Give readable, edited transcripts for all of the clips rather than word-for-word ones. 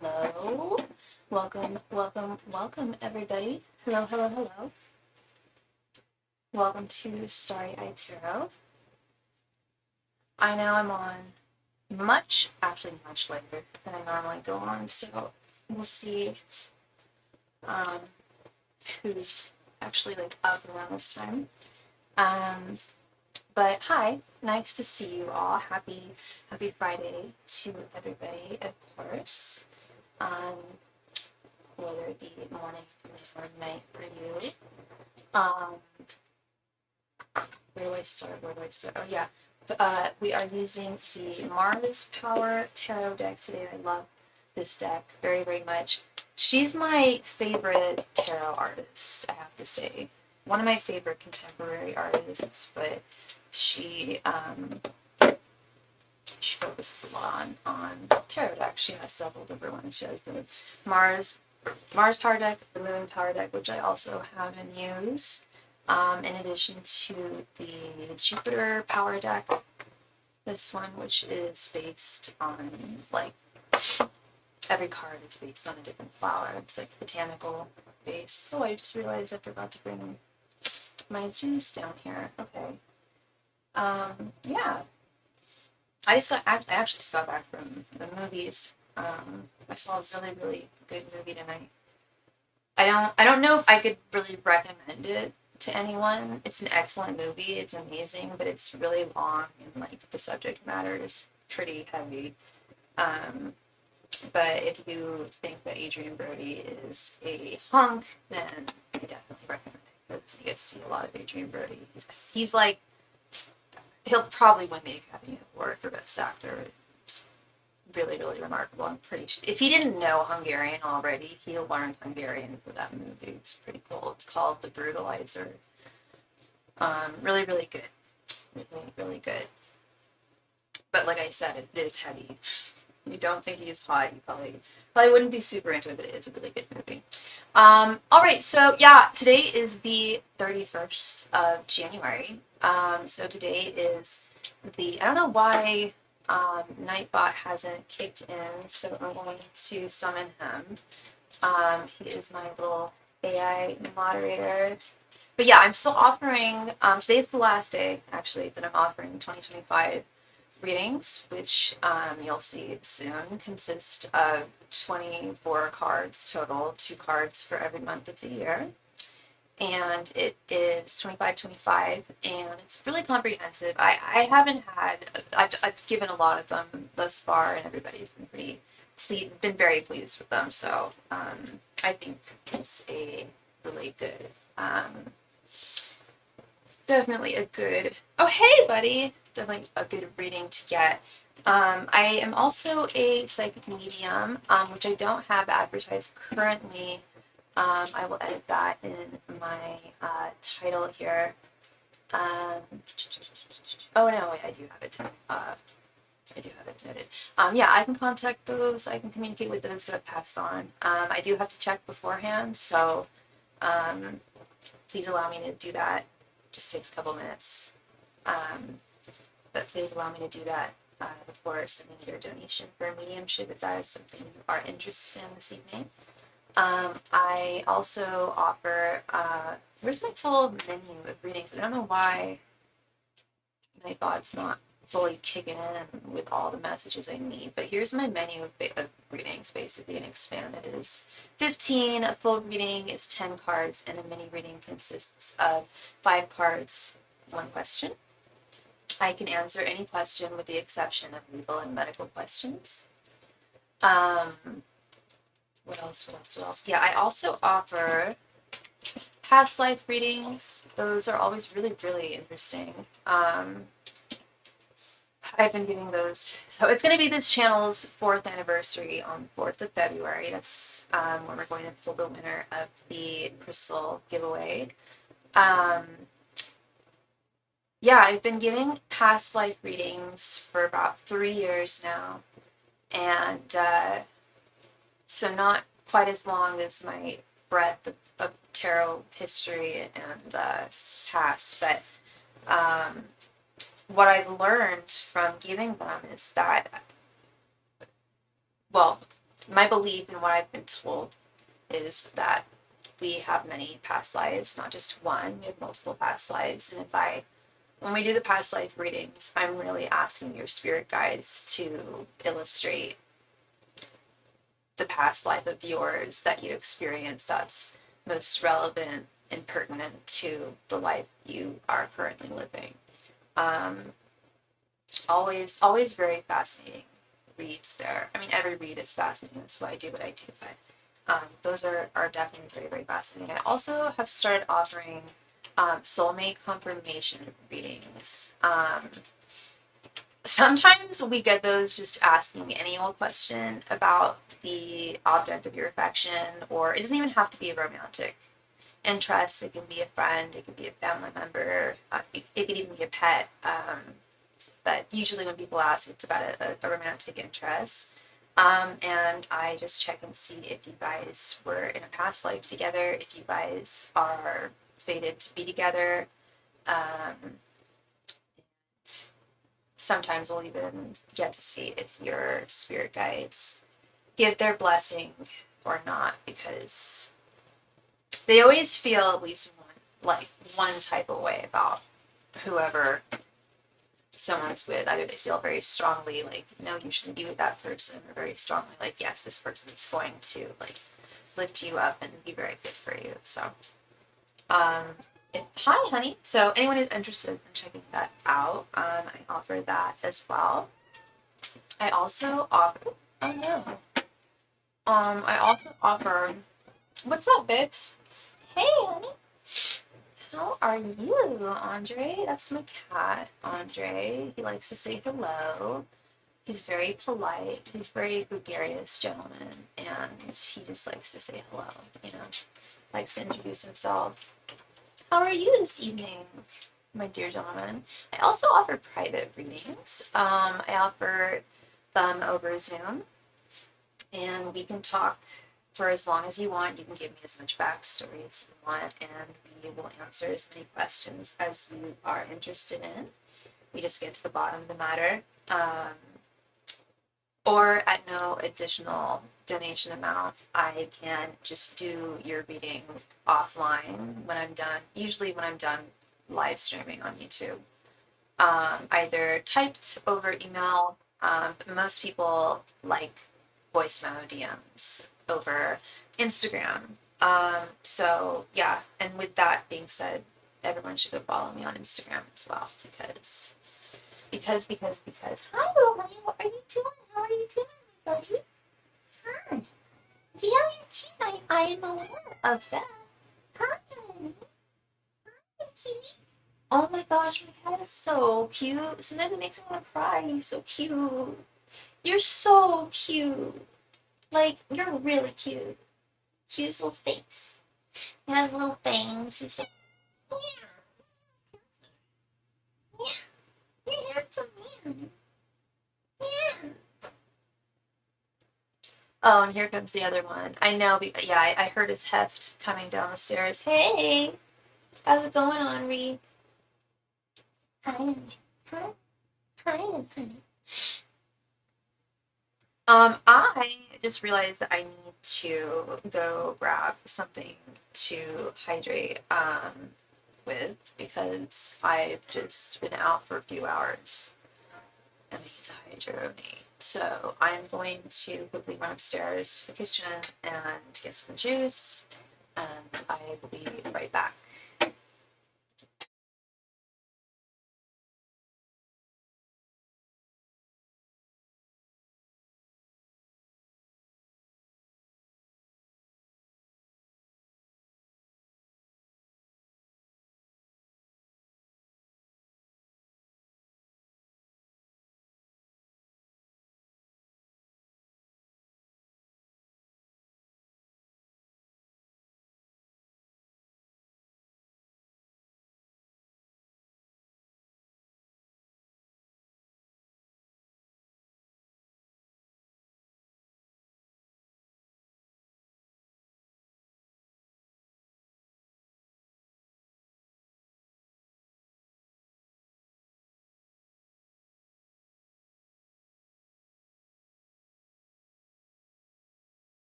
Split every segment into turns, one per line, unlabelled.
Hello. Welcome, everybody. Hello. Welcome to Starry Tarot. I know I'm on much later than I normally go on, so we'll see um, who's actually up around this time. But hi, nice to see you all. Happy Friday to everybody, of course. Whether it be morning or night for you. Where do I start? Oh yeah, we are using the Mars Power Tarot deck today. I love this deck very, very much. She's my favorite tarot artist, I have to say. One of my favorite contemporary artists, but she focuses a lot on tarot decks. She has several different ones. She has the Mars Power deck, the Moon Power deck, which I also have and use. In addition to the Jupiter Power deck, this one, which is based on every card is based on a different flower. It's botanical based. Oh, I just realized I forgot to bring my juice down here. Okay. Yeah. I actually just got back from the movies. I saw a really, really good movie tonight. I don't know if I could really recommend it to anyone. It's an excellent movie. It's amazing, but it's really long and the subject matter is pretty heavy. But if you think that Adrian Brody is a hunk, then I definitely recommend it because you get to see a lot of Adrian Brody. He'll probably win the Academy Award for Best Actor. It's really, really remarkable. I'm pretty sure. If he didn't know Hungarian already, he learned Hungarian for that movie. It's pretty cool. It's called The Brutalizer. Really, really good. Really, really good. But like I said, it is heavy. You don't think he's hot, you probably wouldn't be super into it, but it is a really good movie. Alright, so yeah, today is the 31st of January. So today is I don't know why Nightbot hasn't kicked in, so I'm going to summon him. He is my little AI moderator. But yeah, I'm still offering, today's the last day, actually, that I'm offering 2025 readings, which you'll see soon, consist of 24 cards total, 2 cards for every month of the year. And it is 25, and it's really comprehensive. I haven't had, I've given a lot of them thus far, and everybody's been very pleased with them. So I think it's a really good, definitely a good, oh hey buddy, definitely a good reading to get. I am also a psychic medium, which I don't have advertised currently. I will edit that in my title here. Oh no, wait, I do have it. I do have it noted. Yeah, I can contact those. I can communicate with those who have passed on. I do have to check beforehand, so please allow me to do that. It just takes a couple minutes. But please allow me to do that before sending your donation for mediumship if that is something you are interested in this evening. I also offer, where's my full menu of readings? I don't know why Nightbot's not fully kicking in with all the messages I need, but here's my menu of readings, basically, and expanded. It is 15, a full reading is 10 cards, and a mini reading consists of 5 cards, 1 question. I can answer any question with the exception of legal and medical questions. What else? Yeah, I also offer past life readings. Those are always really, really interesting. I've been getting those. So it's going to be this channel's 4th anniversary on the 4th of February. That's when we're going to pull the winner of the crystal giveaway. Yeah, I've been giving past life readings for about 3 years now. And so not quite as long as my breadth of tarot history and past, but what I've learned from giving them is that, well, my belief and what I've been told is that we have many past lives, not just one. We have multiple past lives. And when we do the past life readings, I'm really asking your spirit guides to illustrate the past life of yours that you experienced that's most relevant and pertinent to the life you are currently living. Always very fascinating reads there. I mean, every read is fascinating. That's why I do what I do. But those are definitely very, very fascinating. I also have started offering soulmate confirmation readings. Sometimes we get those just asking any old question about the object of your affection, or it doesn't even have to be a romantic interest. It can be a friend, it can be a family member, it could even be a pet. But usually when people ask, it's about a romantic interest. And I just check and see if you guys were in a past life together, if you guys are fated to be together. Sometimes we'll even get to see if your spirit guides give their blessing or not, because they always feel at least one type of way about whoever someone's with. Either they feel very strongly like, no, you shouldn't be with that person, or very strongly like, yes, this person is going to like lift you up and be very good for you. So hi honey. So anyone who's interested in checking that out, I offer that as well. I also offer I also offer, what's up, babes? Hey honey. How are you, Andre? That's my cat, Andre. He likes to say hello. He's very polite. He's a very gregarious gentleman, and he just likes to say hello, likes to introduce himself. How are you this evening, my dear gentleman? I also offer private readings. I offer them over Zoom, and we can talk for as long as you want. You can give me as much backstory as you want, and we will answer as many questions as you are interested in. We just get to the bottom of the matter. Or at no additional donation amount, I can just do your reading offline when I'm done, usually when I'm done live streaming on YouTube. Either typed over email, but most people like voice memo DMs over Instagram. So yeah, and with that being said, everyone should go follow me on Instagram as well, because hi little honey, what are you doing? How are you doing, my buddy? Hi. Yeah, you're cute. I am aware of that. Hi. Hi, cutie. Oh my gosh, my cat is so cute. Sometimes it makes me want to cry. He's so cute. You're so cute. Like, you're really cute. Cutest little face. He has little fangs. He's so... Yeah. Yeah. You're handsome man. Yeah. Oh, and here comes the other one. I know, yeah, I heard his heft coming down the stairs. Hey, how's it going, Henri? Hi. Hi. Hi, honey. I just realized that I need to go grab something to hydrate with, because I've just been out for a few hours and I need to hydrate. So I'm going to quickly run upstairs to the kitchen and get some juice, and I will be right back.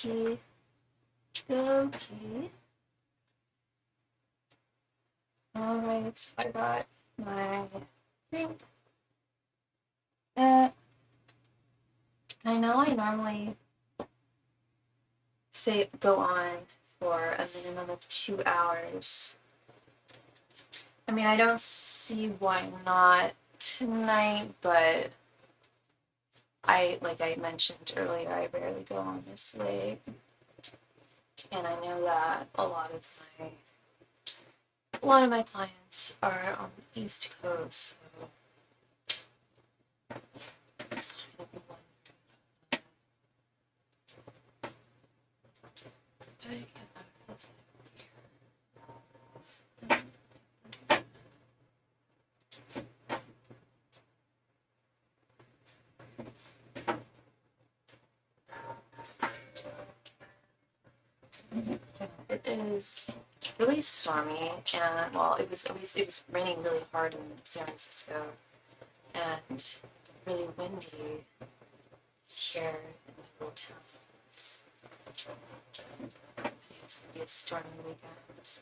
Okie dokie. Alright, so I got my drink. I know I normally say go on for a minimum of 2 hours. I mean, I don't see why not tonight, but like I mentioned earlier, I rarely go on this late. And I know that a lot of my clients are on the East Coast, so it's kind of wondering. How do I get that close there? It is really stormy, and well, it was raining really hard in San Francisco, and really windy here in my little town. I think it's gonna be a stormy weekend.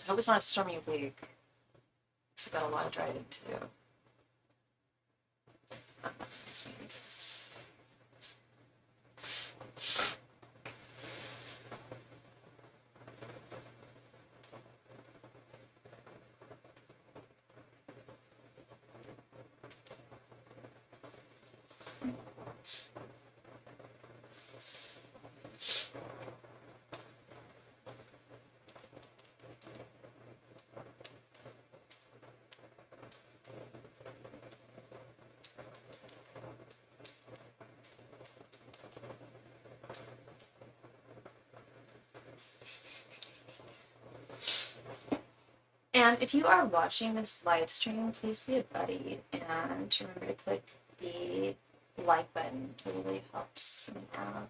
I hope it's not a stormy week, because I've got a lot of driving to do. This means And if you are watching this live stream, please be a buddy and remember to click the like button. It really helps me out.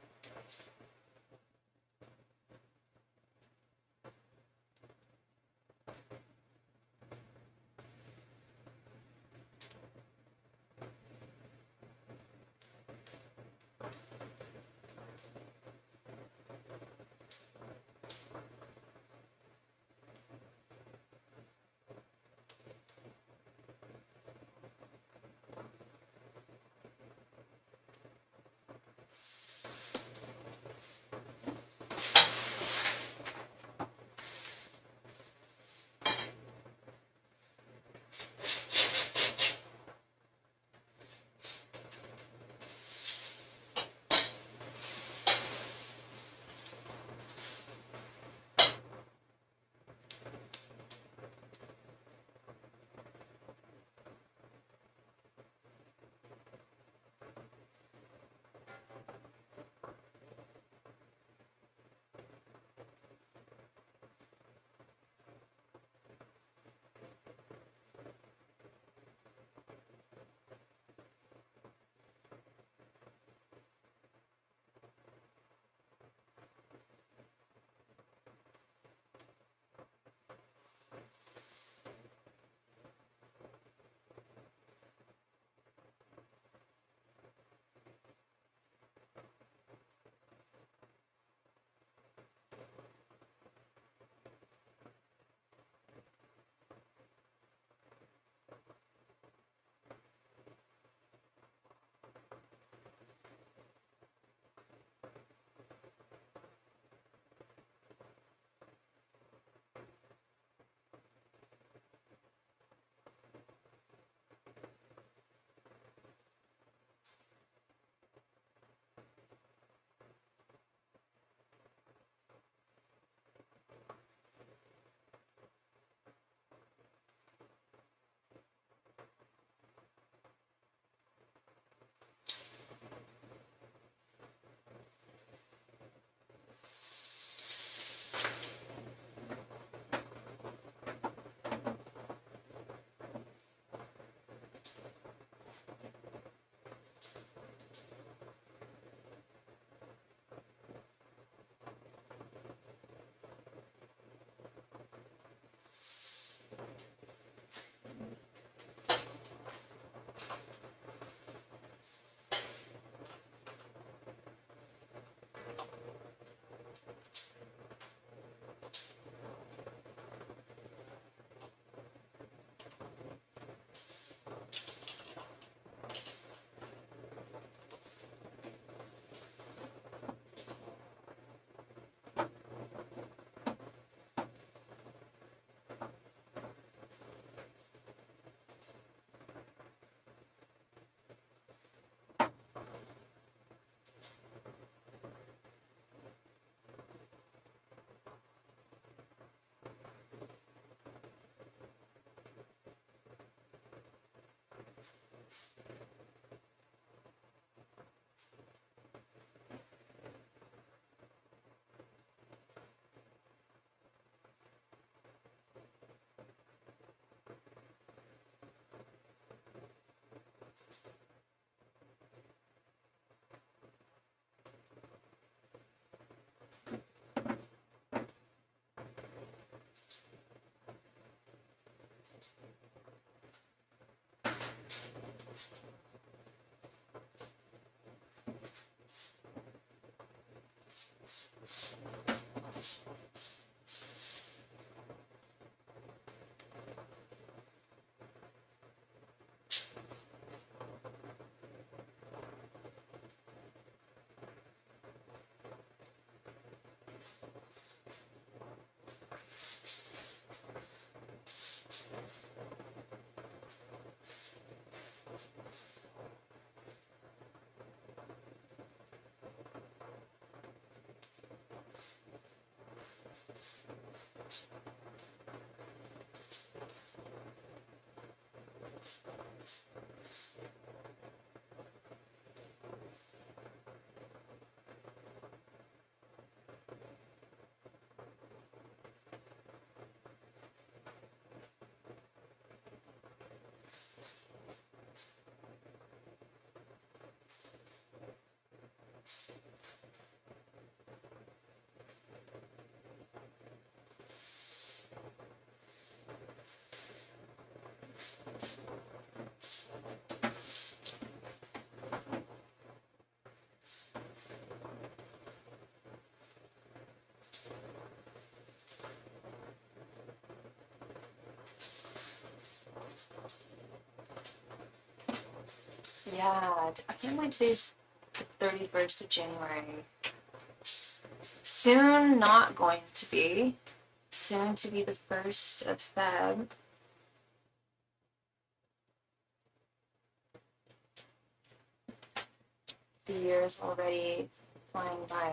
Yeah, I can't believe today's the 31st of January. Soon not going to be. Soon to be the 1st of Feb. The year is already flying by.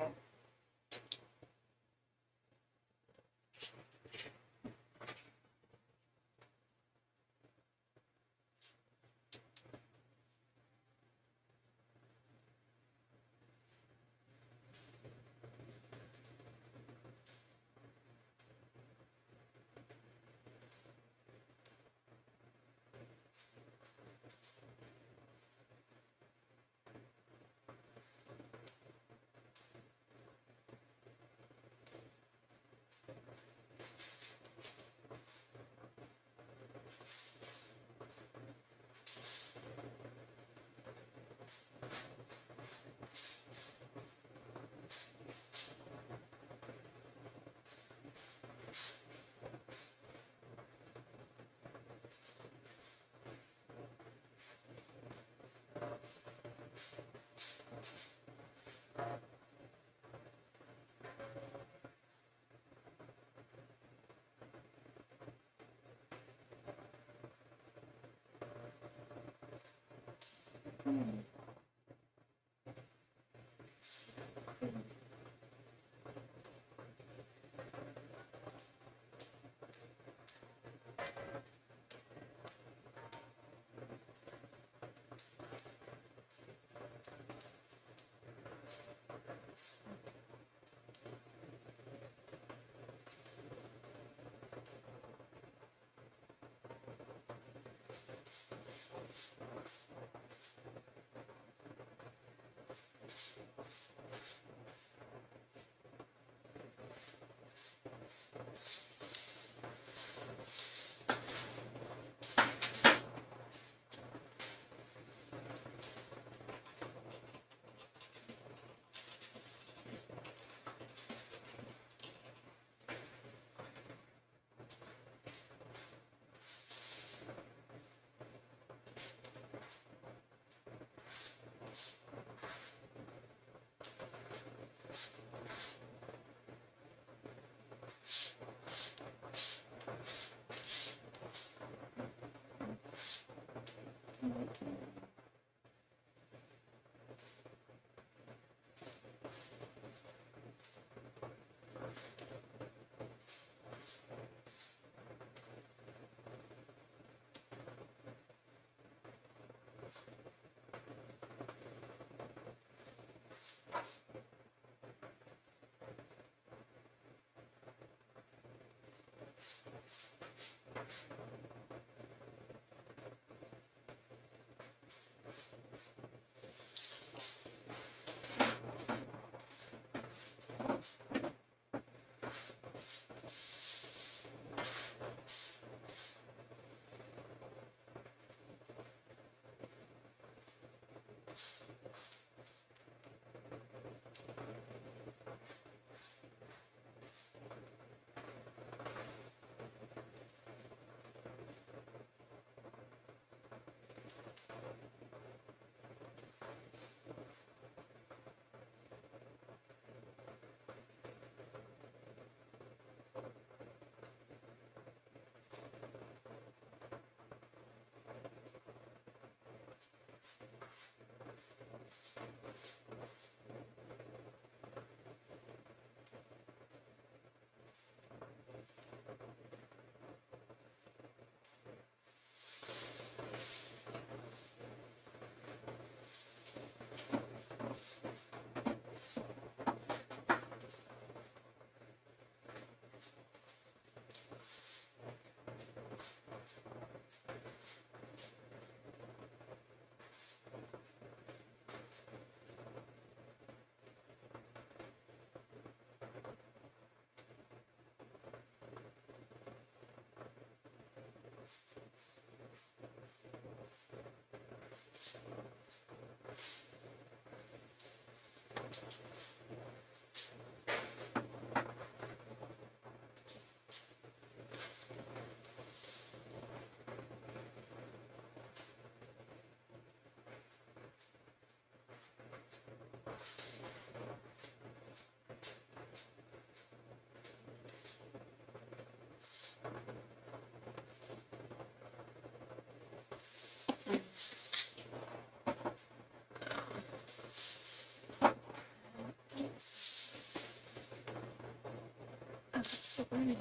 So burning.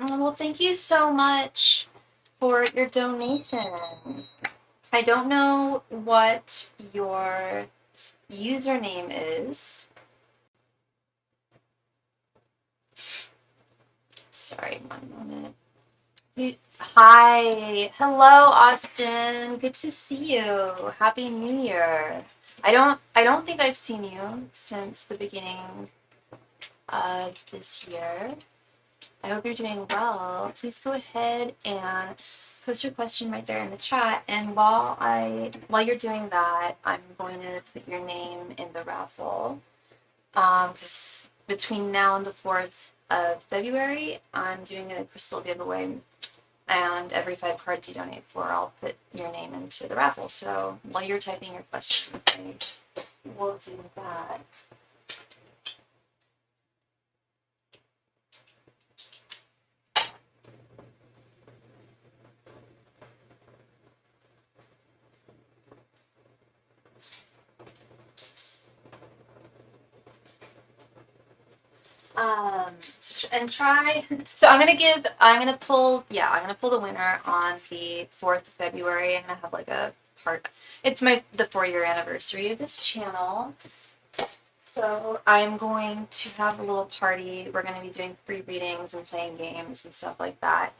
Well, thank you so much for your donation. I don't know what your username is. Sorry, 1 moment. Hi. Hello, Austin. Good to see you. Happy New Year. I don't think I've seen you since the beginning of this year. I hope you're doing well. Please go ahead and post your question right there in the chat. And while you're doing that, I'm going to put your name in the raffle. Because between now and the 4th of February, I'm doing a crystal giveaway. And every 5 cards you donate for, I'll put your name into the raffle. So while you're typing your question, we'll do that. And try. So I'm gonna pull the winner on the 4th of February. I'm gonna have like a part. It's the 4-year anniversary of this channel. So I'm going to have a little party. We're gonna be doing free readings and playing games and stuff like that.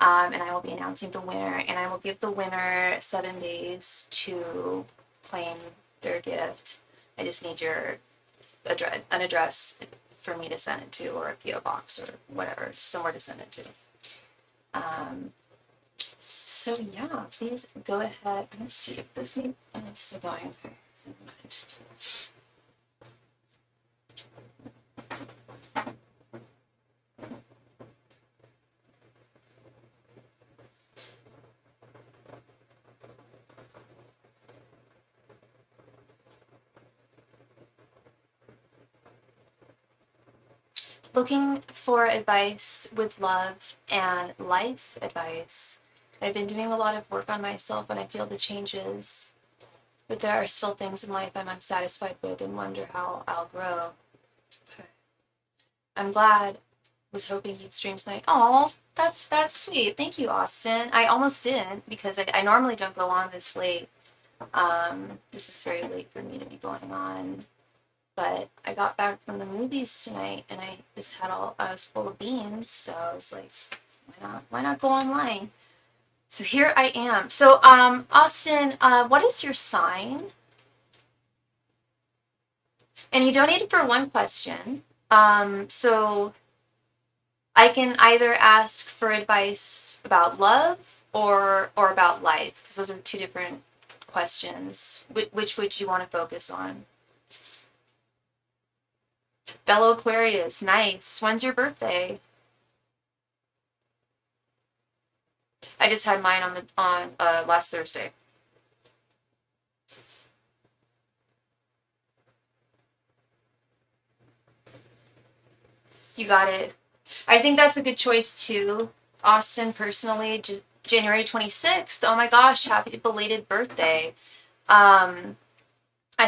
And I will be announcing the winner, and I will give the winner 7 days to claim their gift. I just need an address for me to send it to, or a PO box or whatever, somewhere to send it to. So yeah, please go ahead. I'm gonna see if this is still going. Okay, never mind. Looking for advice with love and life advice. I've been doing a lot of work on myself and I feel the changes, but there are still things in life I'm unsatisfied with and wonder how I'll grow. Okay. I'm glad. Was hoping you'd stream tonight. Oh, that's sweet. Thank you, Austin. I almost didn't because I normally don't go on this late. This is very late for me to be going on. But I got back from the movies tonight and I was full of beans, so I was like, why not go online? So here I am. So Austin, what is your sign? And you donated for 1 question. So I can either ask for advice about love or about life, because those are 2 different questions. Which would you want to focus on? Fellow Aquarius, nice. When's your birthday? I just had mine on last Thursday. You got it. I think that's a good choice too, Austin. Personally, just January 26th. Oh my gosh, happy belated birthday. I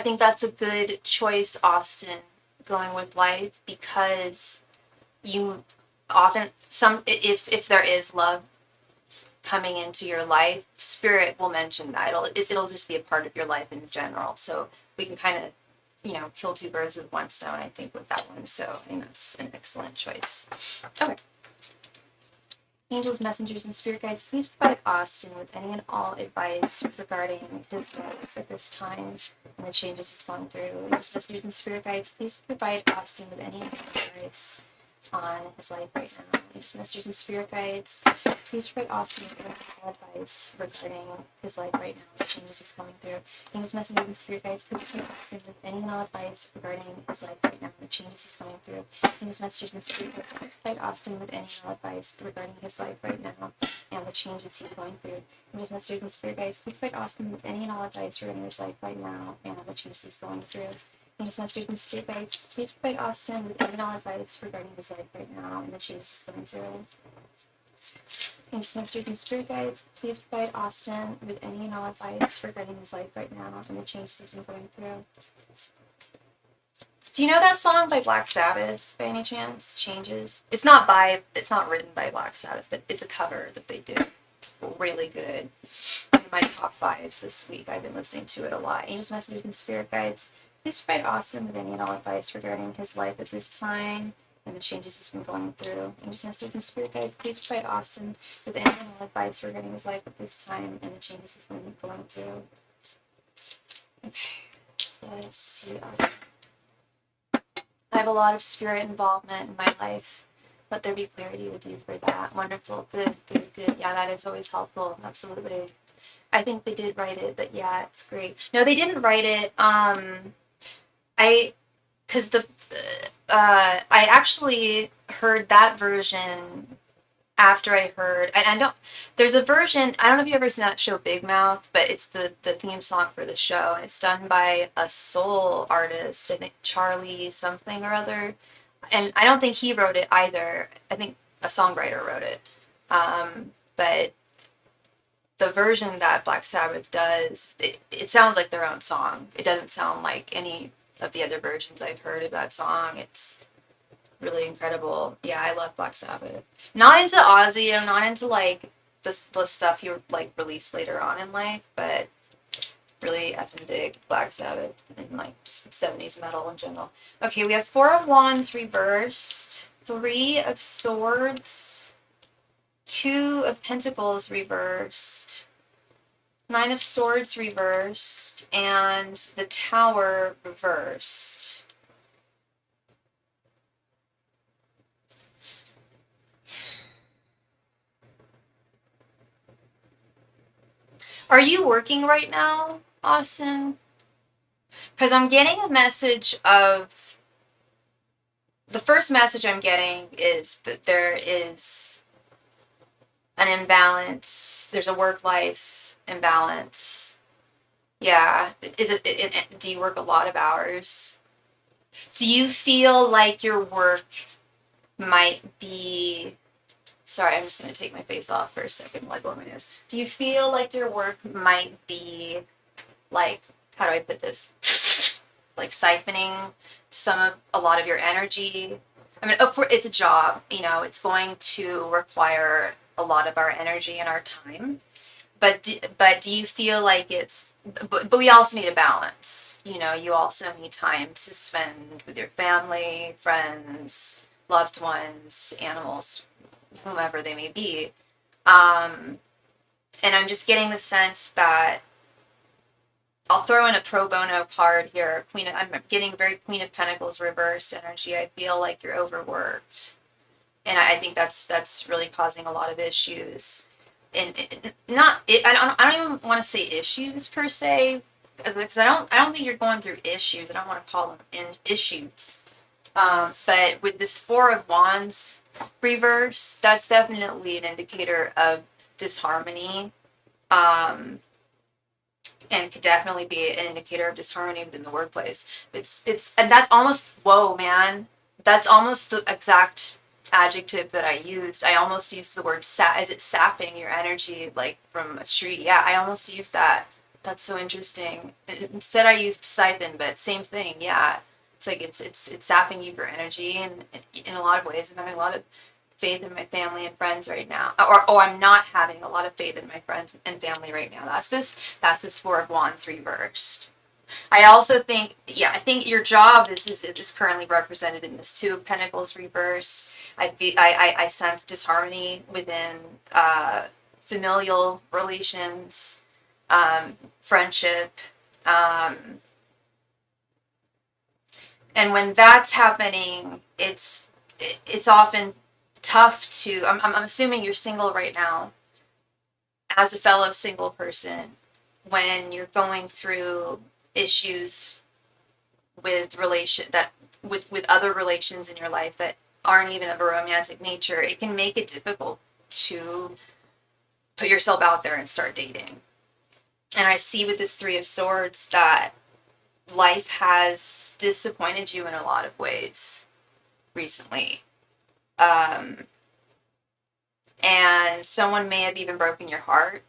think that's a good choice, Austin, going with life, because you often if there is love coming into your life, spirit will mention that. It'll just be a part of your life in general. So we can kind of, kill 2 birds with 1 stone, I think, with that one. So I think that's an excellent choice. Okay. Angels, messengers, and spirit guides, please provide Austin with any and all advice regarding his life at this time and the changes he's gone through. Angels, messengers, and spirit guides, please provide Austin with any and all advice on his life right now. Angels, messengers, and spirit guides, please provide Austin with advice regarding his life right now, the changes he's coming through. Angels, messengers, and spirit guides, please provide Austin with any and all advice regarding his life right now, the changes he's coming through. Angels, messengers, and spirit guides, please provide Austin with any and all advice regarding his life right now and the changes he's going through. Angels, messengers, and spirit guides, please provide Austin with any and all advice regarding his life right now and the changes he's going through. Angels, messengers, and spirit guides, please provide Austin with any and all advice regarding his life right now and the changes he's going through. Angels, messengers, and spirit guides, please provide Austin with any and all advice regarding his life right now and the changes he's been going through. Do you know that song by Black Sabbath by any chance? Changes. It's not written by Black Sabbath, but it's a cover that they did. It's really good. One of my top 5s this week. I've been listening to it a lot. Angels, messengers, and spirit guides, please provide Austin with any and all advice regarding his life at this time and the changes he's been going through. Angels, messengers, and spirit guides, please provide Austin with any and all advice regarding his life at this time and the changes he's been going through. Okay, let's see. I have a lot of spirit involvement in my life. Let there be clarity with you for that. Wonderful. Good, good, good. Yeah, that is always helpful. Absolutely. I think they did write it, but yeah, it's great. No, they didn't write it. I actually heard that version after I heard, and there's a version, I don't know if you've ever seen that show Big Mouth, but it's the theme song for the show, and it's done by a soul artist, I think Charlie something or other, and I don't think he wrote it either. I think a songwriter wrote it, but the version that Black Sabbath does, it sounds like their own song. It doesn't sound like any of the other versions I've heard of that song. It's really incredible. Yeah, I love Black Sabbath. Not into Ozzy. I'm not into like the stuff he like released later on in life, but really effing dig Black Sabbath and like just 70s metal in general. Okay, we have 4 of Wands reversed, 3 of Swords, 2 of Pentacles reversed, 9 of Swords reversed, and the Tower reversed. Are you working right now, Austin? Because I'm getting a message of... The first message I'm getting is that there is an imbalance. There's a work-life imbalance. Yeah. Do you work a lot of hours? Do you feel like your work might be... Sorry, I'm just going to take my face off for a second while I blow my nose. Do you feel like your work might be, like, how do I put this? Like siphoning a lot of your energy? I mean, it's a job, you know, it's going to require a lot of our energy and our time. But do you feel like it's, but we also need a balance. You know, you also need time to spend with your family, friends, loved ones, animals, whomever they may be. And I'm just getting the sense that I'll throw in a pro bono card here. I'm getting very Queen of Pentacles reversed energy. I feel like you're overworked. And I think that's really causing a lot of issues. And I don't even want to say issues per se, because I don't think you're going through issues. I don't want to call them issues. But with this 4 of Wands reverse, that's definitely an indicator of disharmony, and could definitely be an indicator of disharmony within the workplace. And that's almost, whoa, man, that's almost the exact adjective that I used. I almost used the word is it sapping your energy, like from a tree? Yeah, I almost used that. That's so interesting. Instead I used siphon, but same thing. Yeah. It's like it's sapping you for energy, and in a lot of ways, I'm having a lot of faith in my family and friends right now, or I'm not having a lot of faith in my friends and family right now. That's this 4 of Wands reversed. I also think, I think your job is currently represented in this 2 of Pentacles reverse. I sense disharmony within familial relations, friendship. And when that's happening, it's it's often tough to, I'm assuming you're single right now, as a fellow single person, when you're going through issues with with other relations in your life that aren't even of a romantic nature, it can make it difficult to put yourself out there and start dating. And I see with this Three of Swords that life has disappointed you in a lot of ways recently. And someone may have even broken your heart.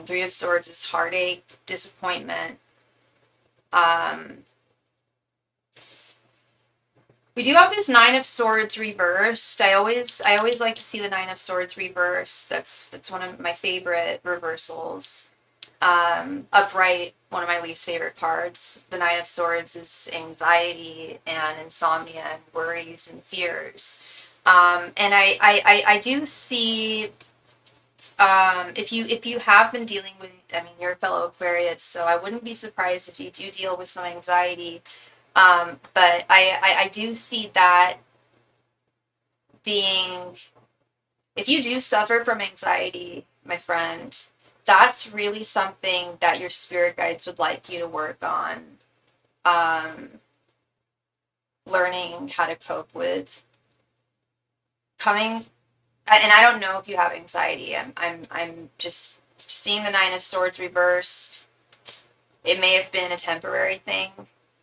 Three of Swords is heartache, disappointment. We do have this Nine of Swords reversed. I always like to see the Nine of Swords reversed. That's one of my favorite reversals. Upright, one of my least favorite cards. The Nine of Swords is anxiety and insomnia and worries and fears. And I do see, if you have been dealing with, I mean, you're a fellow Aquarius, so I wouldn't be surprised if you do deal with some anxiety. But I do see that being, if you do suffer from anxiety, my friend, that's really something that your spirit guides would like you to work on. Learning how to cope with coming, and I don't know if you have anxiety. I'm just seeing the Nine of Swords reversed. It may have been a temporary thing,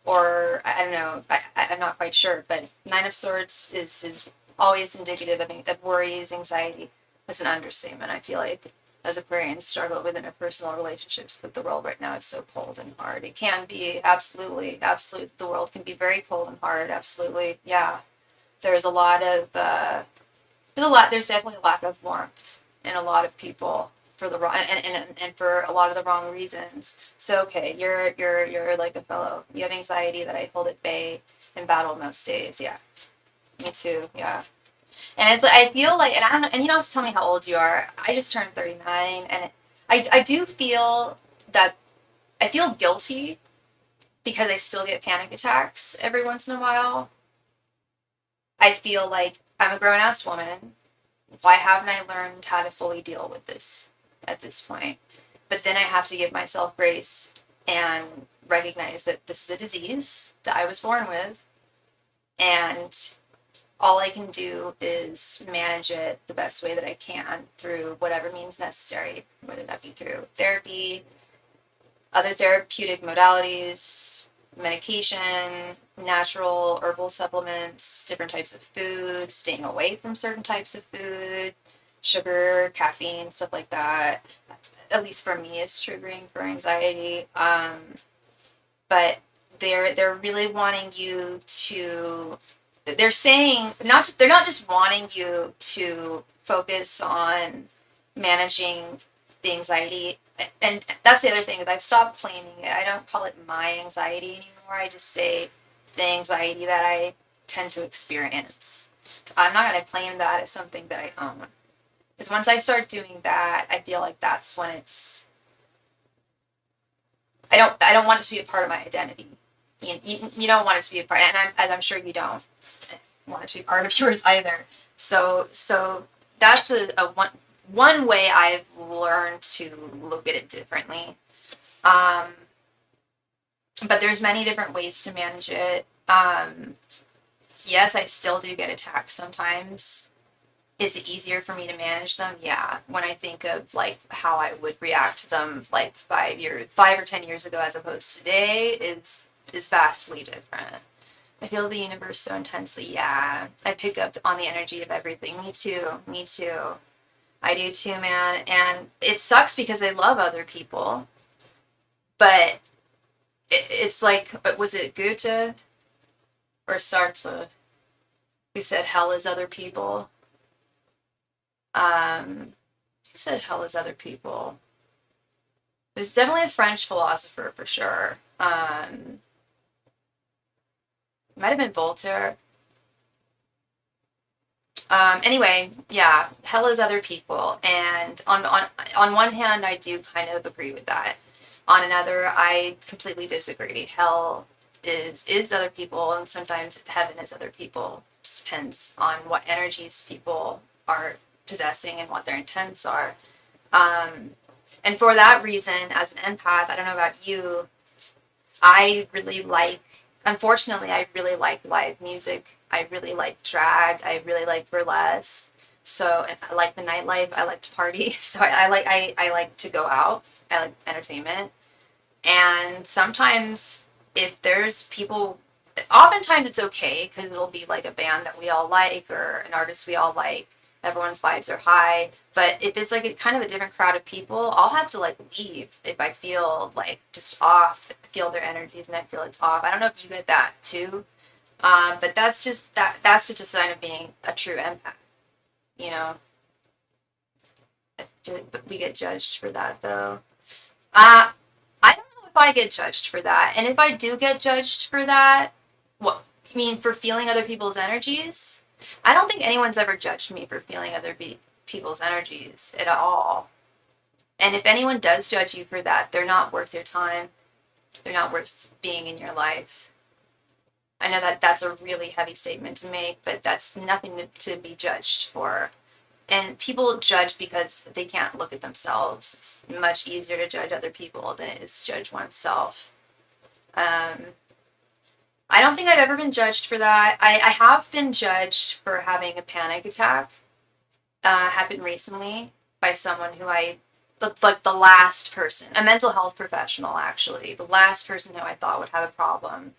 or I don't know. I'm not quite sure. But Nine of Swords is always indicative of worries, anxiety. That's an understatement. I feel like as Aquarians struggle with interpersonal relationships, but the world right now is so cold and hard. It can be, absolutely. The world can be very cold and hard. Absolutely, yeah. There's a lot of there's definitely a lack of warmth in a lot of people for the wrong and for a lot of the wrong reasons. So okay, you're like a fellow. You have anxiety that I hold at bay in battle most days. Yeah, me too. Yeah, and it's like I feel like, and I don't know, and you don't have to tell me how old you are. I just turned 39, and I do feel that I feel guilty because I still get panic attacks every once in a while. I feel like I'm a grown-ass woman. Why haven't I learned how to fully deal with this at this point? But then I have to give myself grace and recognize that this is a disease that I was born with, and all I can do is manage it the best way that I can through whatever means necessary, whether that be through therapy, other therapeutic modalities, medication, natural herbal supplements, different types of food, staying away from certain types of food, sugar, caffeine, stuff like that. At least for me, it's triggering for anxiety. But they're really wanting you to. They're saying they're not just wanting you to focus on managing the anxiety. And that's the other thing, is I've stopped claiming it. I don't call it my anxiety anymore. I just say the anxiety that I tend to experience. I'm not going to claim that as something that I own. Because once I start doing that, I feel like that's when it's... I don't want it to be a part of my identity. You don't want it to be a part, and I'm sure you don't want it to be part of yours either. So that's a one way I've learned to look at it differently. But there's many different ways to manage it. Yes, I still do get attacks sometimes. Is it easier for me to manage them? Yeah. When I think of like how I would react to them like 5 or 10 years ago as opposed to today is vastly different. I feel the universe so intensely. Yeah. I pick up on the energy of everything. Me too. I do too, man. And it sucks because I love other people. But it's like, was it Goethe or Sartre who said hell is other people? Who said hell is other people? It was definitely a French philosopher for sure. It might have been Voltaire. Anyway, yeah, hell is other people. And on one hand, I do kind of agree with that. On another, I completely disagree. Hell is other people, and sometimes heaven is other people. Just depends on what energies people are possessing and what their intents are. And for that reason, as an empath, I don't know about you, I really like, unfortunately, I really like live music. I really like drag. I really like burlesque. So and I like the nightlife. I like to party. So I like to go out. I like entertainment. And sometimes if there's people, oftentimes it's okay because it'll be like a band that we all like or an artist we all like. Everyone's vibes are high. But if it's like a kind of a different crowd of people, I'll have to like leave if I feel like just off, feel their energies and I feel it's off. I don't know if you get that too. But that's just a sign of being a true empath, you know. But we get judged for that though. I don't know if I get judged for that. And if I do get judged for that, what you mean for feeling other people's energies? I don't think anyone's ever judged me for feeling other people's energies at all. And if anyone does judge you for that, they're not worth your time. They're not worth being in your life. I know that that's a really heavy statement to make, but that's nothing to be judged for. And people judge because they can't look at themselves. It's much easier to judge other people than it is to judge oneself. I don't think I've ever been judged for that. I have been judged for having a panic attack. Happened recently by someone who like the last person, a mental health professional actually, the last person who I thought would have a problem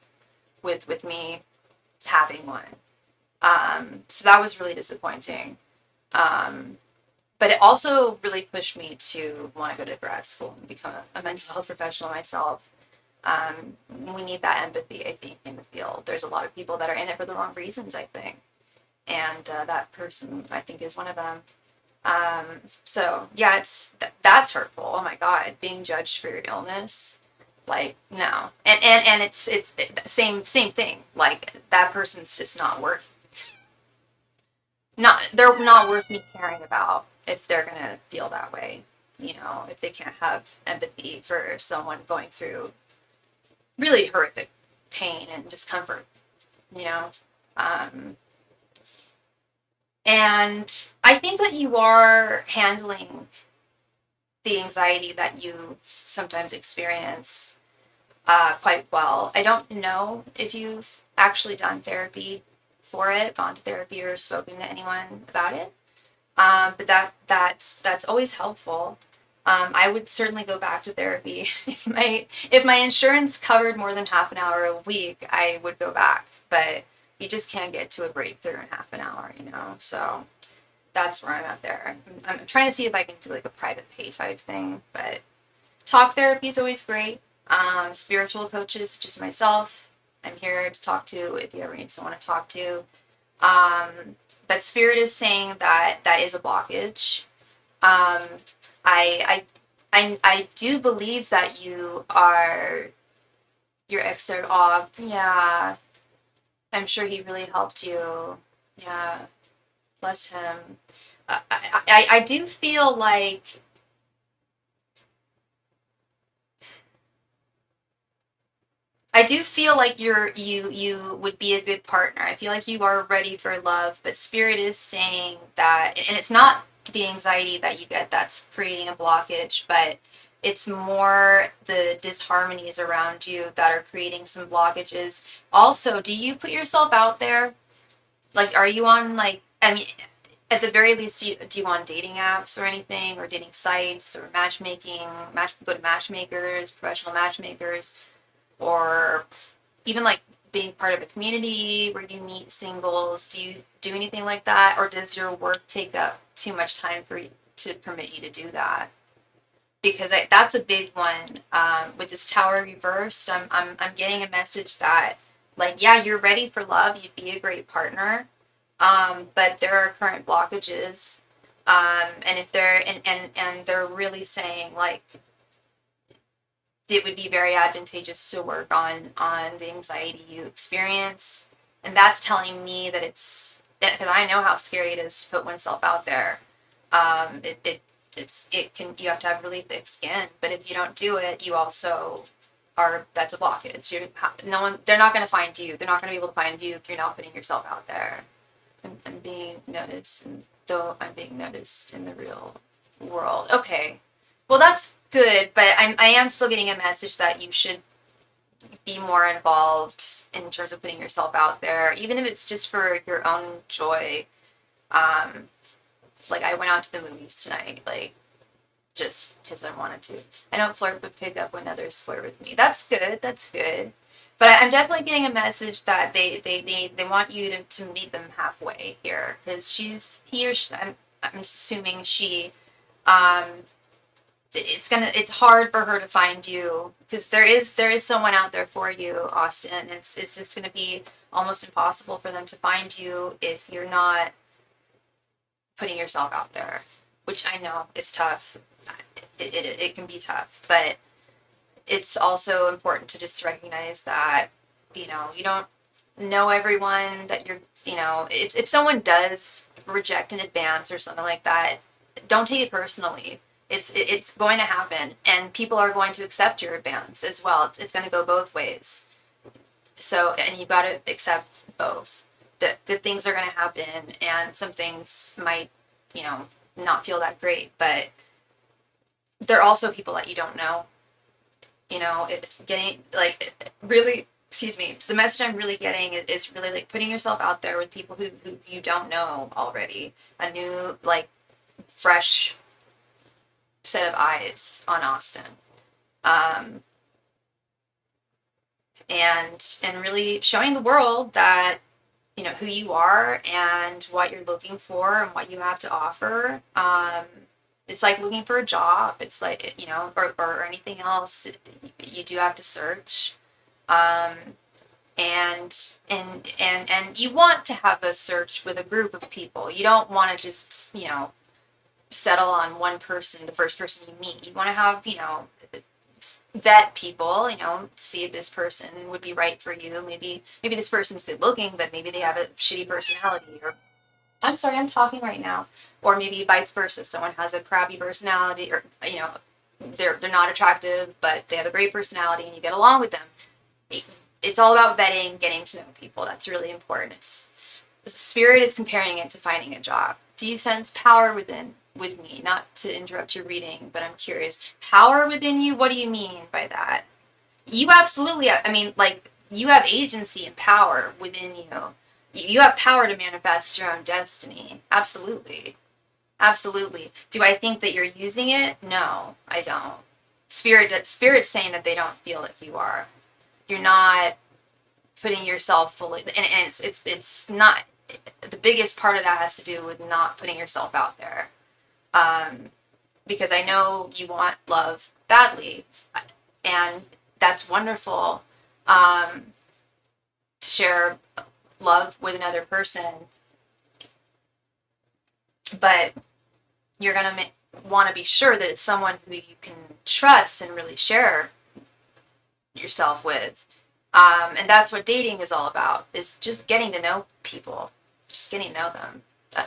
with me having one. So that was really disappointing. But it also really pushed me to want to go to grad school and become a mental health professional myself. We need that empathy, I think, in the field. There's a lot of people that are in it for the wrong reasons, I think. And that person, I think, is one of them. So, yeah, that's hurtful. Oh, my God. Being judged for your illness. Like, no. And it's same thing. Like, that person's just not worth they're not worth me caring about if they're gonna feel that way, you know, if they can't have empathy for someone going through really horrific pain and discomfort, you know. And I think that you are handling the anxiety that you sometimes experience quite well. I don't know if you've actually done therapy for it, gone to therapy or spoken to anyone about it. But that's always helpful. I would certainly go back to therapy if my insurance covered more than half an hour a week. I would go back, but you just can't get to a breakthrough in half an hour, you know. So that's where I'm at there. I'm trying to see if I can do like a private pay type thing, but talk therapy is always great. Spiritual coaches, such as myself, I'm here to talk to if you ever need someone to talk to. But Spirit is saying that that is a blockage. I do believe that you are your ex-third og. Yeah, I'm sure he really helped you. Yeah, bless him. I do feel like you would be a good partner. I feel like you are ready for love, but Spirit is saying that, and it's not the anxiety that you get that's creating a blockage, but it's more the disharmonies around you that are creating some blockages. Also, do you put yourself out there? Like, are you on, like, I mean, at the very least, do you go on dating apps or anything, or dating sites, or matchmaking, go to matchmakers, professional matchmakers, or even like being part of a community where you meet singles? Do you do anything like that, or does your work take up too much time for you to permit you to do that? Because that's a big one. With this Tower reversed, I'm getting a message that, like, yeah, you're ready for love, you'd be a great partner, but there are current blockages, and if they're and they're really saying, like, it would be very advantageous to work on the anxiety you experience. And that's telling me that because I know how scary it is to put oneself out there. You have to have really thick skin, but if you don't do it, you also that's a blockage. They're not going to find you. They're not going to be able to find you if you're not putting yourself out there and being noticed. And though I'm being noticed in the real world. Okay. Well, that's good, but I am still getting a message that you should be more involved in terms of putting yourself out there, even if it's just for your own joy. Like I went out to the movies tonight, like just because I wanted to. I don't flirt but pick up when others flirt with me. That's good. That's good. But I'm definitely getting a message that they want you to meet them halfway here, because I'm assuming she it's hard for her to find you, because there is someone out there for you, Austin. It's just gonna be almost impossible for them to find you if you're not putting yourself out there, which I know is tough. It can be tough, but it's also important to just recognize that, you don't know everyone, that if someone does reject in advance or something like that, don't take it personally. It's going to happen, and people are going to accept your advance as well. It's going to go both ways. So, and you've got to accept both. The good things are going to happen, and some things might, not feel that great, but there are also people that you don't know. Excuse me, the message I'm really getting is really like putting yourself out there with people who you don't know already. A new, like, fresh set of eyes on Austin. And really showing the world that, who you are and what you're looking for and what you have to offer. It's like looking for a job. It's like, or anything else. You do have to search. And you want to have a search with a group of people. You don't want to just, settle on one person, the first person you meet. You want to have, vet people, see if this person would be right for you. Maybe this person's good looking, but maybe they have a shitty personality, or I'm sorry, I'm talking right now. Or maybe vice versa. Someone has a crappy personality, or, they're not attractive, but they have a great personality and you get along with them. It's all about vetting, getting to know people. That's really important. Spirit is comparing it to finding a job. Do you sense power with me? Not to interrupt your reading, but I'm curious. Power within you? What do you mean by that? You absolutely have, you have agency and power within you. You have power to manifest your own destiny. Absolutely. Absolutely. Do I think that you're using it? No, I don't. Spirit's saying that they don't feel that you are. You're not putting yourself fully, and it's not, the biggest part of that has to do with not putting yourself out there. Because I know you want love badly, and that's wonderful, to share love with another person, but you're going to want to be sure that it's someone who you can trust and really share yourself with. And that's what dating is all about, is just getting to know people, just getting to know them.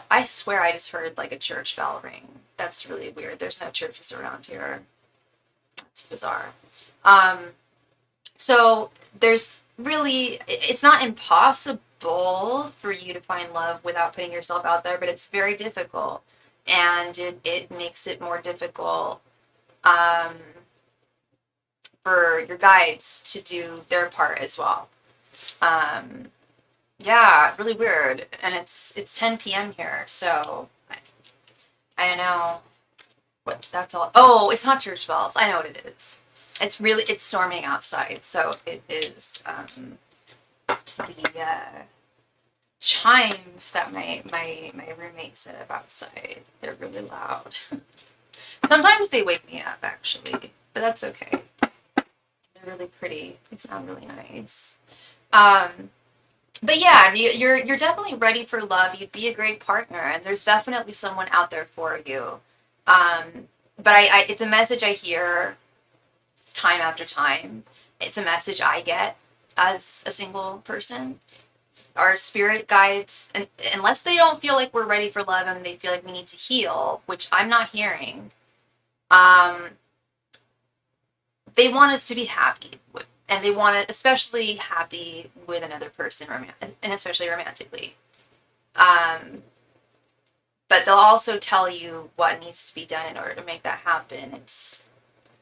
I swear I just heard like a church bell ring. That's really weird. There's no churches around here. It's bizarre. So there's really, it's not impossible for you to find love without putting yourself out there, but it's very difficult. And it makes it more difficult for your guides to do their part as well. Yeah, really weird. And it's 10 p.m. here, so I don't know what that's all. Oh, it's not church bells. I know what it is. It's storming outside, so it is the chimes that my roommate set up outside. They're really loud. Sometimes they wake me up, actually, but that's okay. They're really pretty. They sound really nice. But yeah, you're definitely ready for love. You'd be a great partner, and there's definitely someone out there for you. But it's a message I hear time after time. It's a message I get as a single person. Our spirit guides, and unless they don't feel like we're ready for love and they feel like we need to heal, which I'm not hearing, they want us to be happy, and they want to especially happy with another person, and especially romantically. But they'll also tell you what needs to be done in order to make that happen.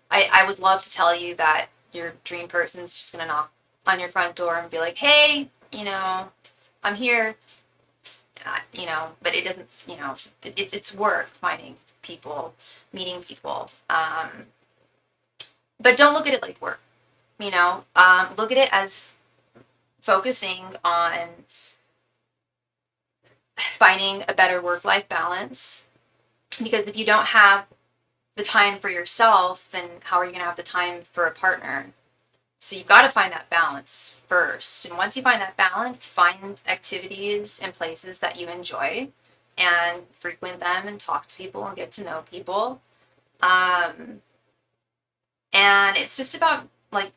I would love to tell you that your dream person's just gonna knock on your front door and be like, hey, I'm here, but it doesn't, it's work finding people, meeting people. But don't look at it like work, look at it as focusing on finding a better work-life balance, because if you don't have the time for yourself, then how are you going to have the time for a partner? So you've got to find that balance first. And once you find that balance, find activities and places that you enjoy and frequent them and talk to people and get to know people. And it's just about like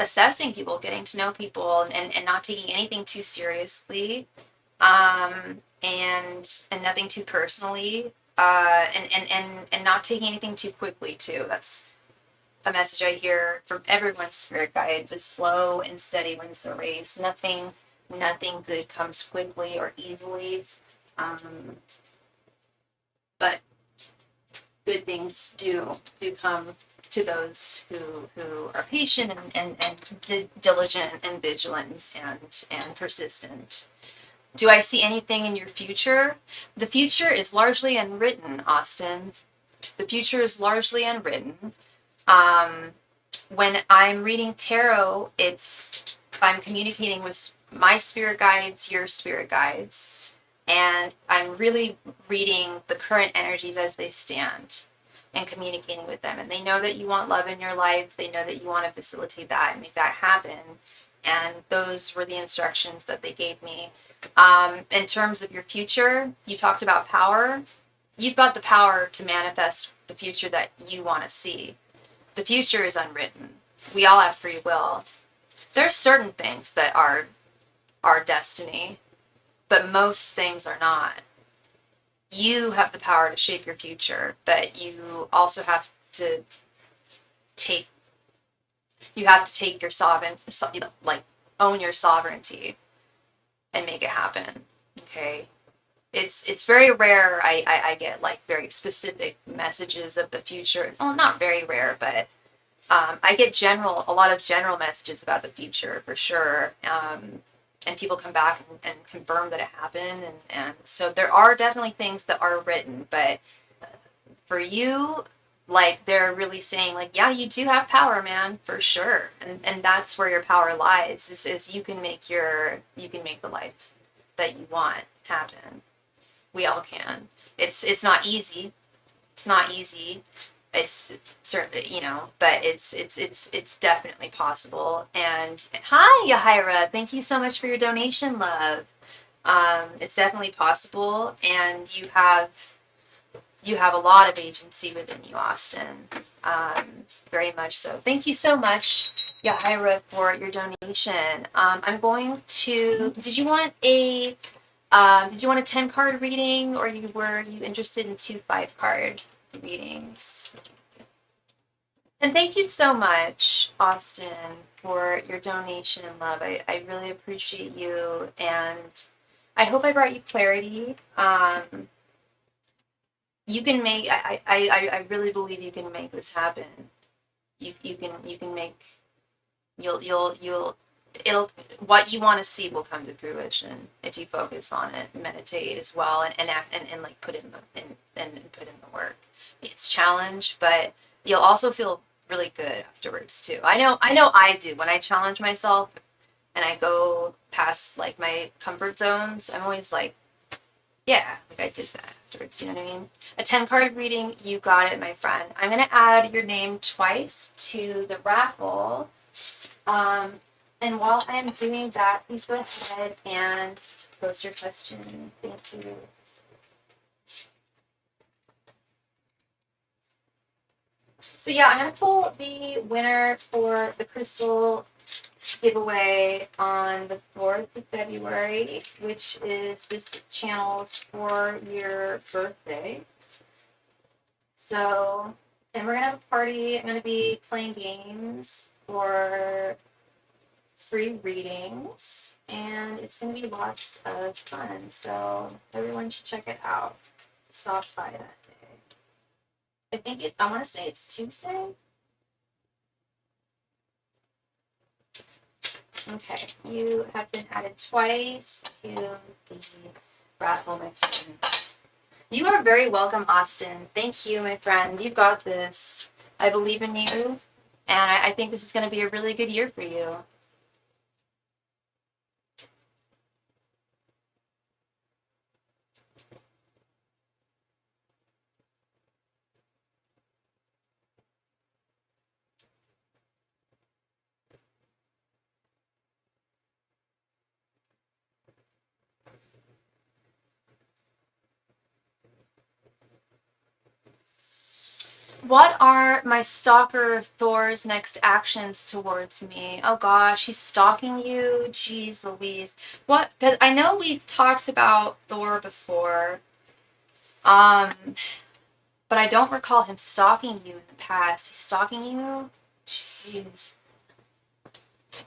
assessing people, getting to know people, and not taking anything too seriously, and nothing too personally, and not taking anything too quickly too. That's a message I hear from everyone's spirit guides: is slow and steady wins the race. Nothing good comes quickly or easily, but good things do come to those who are patient and diligent and vigilant and persistent. Do I see anything in your future? The future is largely unwritten, Austin. The future is largely unwritten. When I'm reading tarot, I'm communicating with my spirit guides, your spirit guides, and I'm really reading the current energies as they stand and communicating with them. And they know that you want love in your life. They know that you want to facilitate that and make that happen. And those were the instructions that they gave me. In terms of your future, you talked about power. You've got the power to manifest the future that you want to see. The future is unwritten. We all have free will. There's certain things that are our destiny, but most things are not. You have the power to shape your future, but you also have to take your own your sovereignty and make it happen. Okay. It's very rare. I get like very specific messages of the future. Well, not very rare, but I get a lot of general messages about the future for sure. And people come back and confirm that it happened. And so there are definitely things that are written, but for you, like, they're really saying like, yeah, you do have power, man, for sure. And that's where your power lies, is you can make the life that you want happen. We all can. It's not easy. It's not easy. It's certainly, but it's definitely possible. And hi, Yahira, thank you so much for your donation, love. It's definitely possible, and you have a lot of agency within you, Austin. Very much so. Thank you so much, Yahira, for your donation. I'm going to. Did you want a 10-card reading, or were you interested in 2 5-card readings? And thank you so much, Austin, for your donation, love. I really appreciate you, and I hope I brought you clarity. You can make. I really believe you can make this happen. You can make. It'll what you want to see will come to fruition if you focus on it, meditate as well, and act and like put in the work. It's challenge, but you'll also feel really good afterwards too. I know I do. When I challenge myself and I go past like my comfort zones, I'm always like, yeah, like I did that afterwards, you know what I mean? A 10-card reading, you got it, my friend. I'm going to add your name twice to the raffle. And while I am doing that, please go ahead and post your question. Thank you. So yeah, I'm going to pull the winner for the crystal giveaway on the 4th of February, which is this channel's for your birthday. So And we're gonna have a party. I'm gonna be playing games for free readings, and it's gonna be lots of fun. So everyone should check it out. Stop by that day. I want to say it's Tuesday. Okay, you have been added twice to the raffle, my friends. You are very welcome, Austin. Thank you, my friend. You've got this. I believe in you, and I think this is going to be a really good year for you. What are my stalker Thor's next actions towards me? Oh gosh, he's stalking you? Jeez Louise. What? Because I know we've talked about Thor before, but I don't recall him stalking you in the past. He's stalking you? Jeez.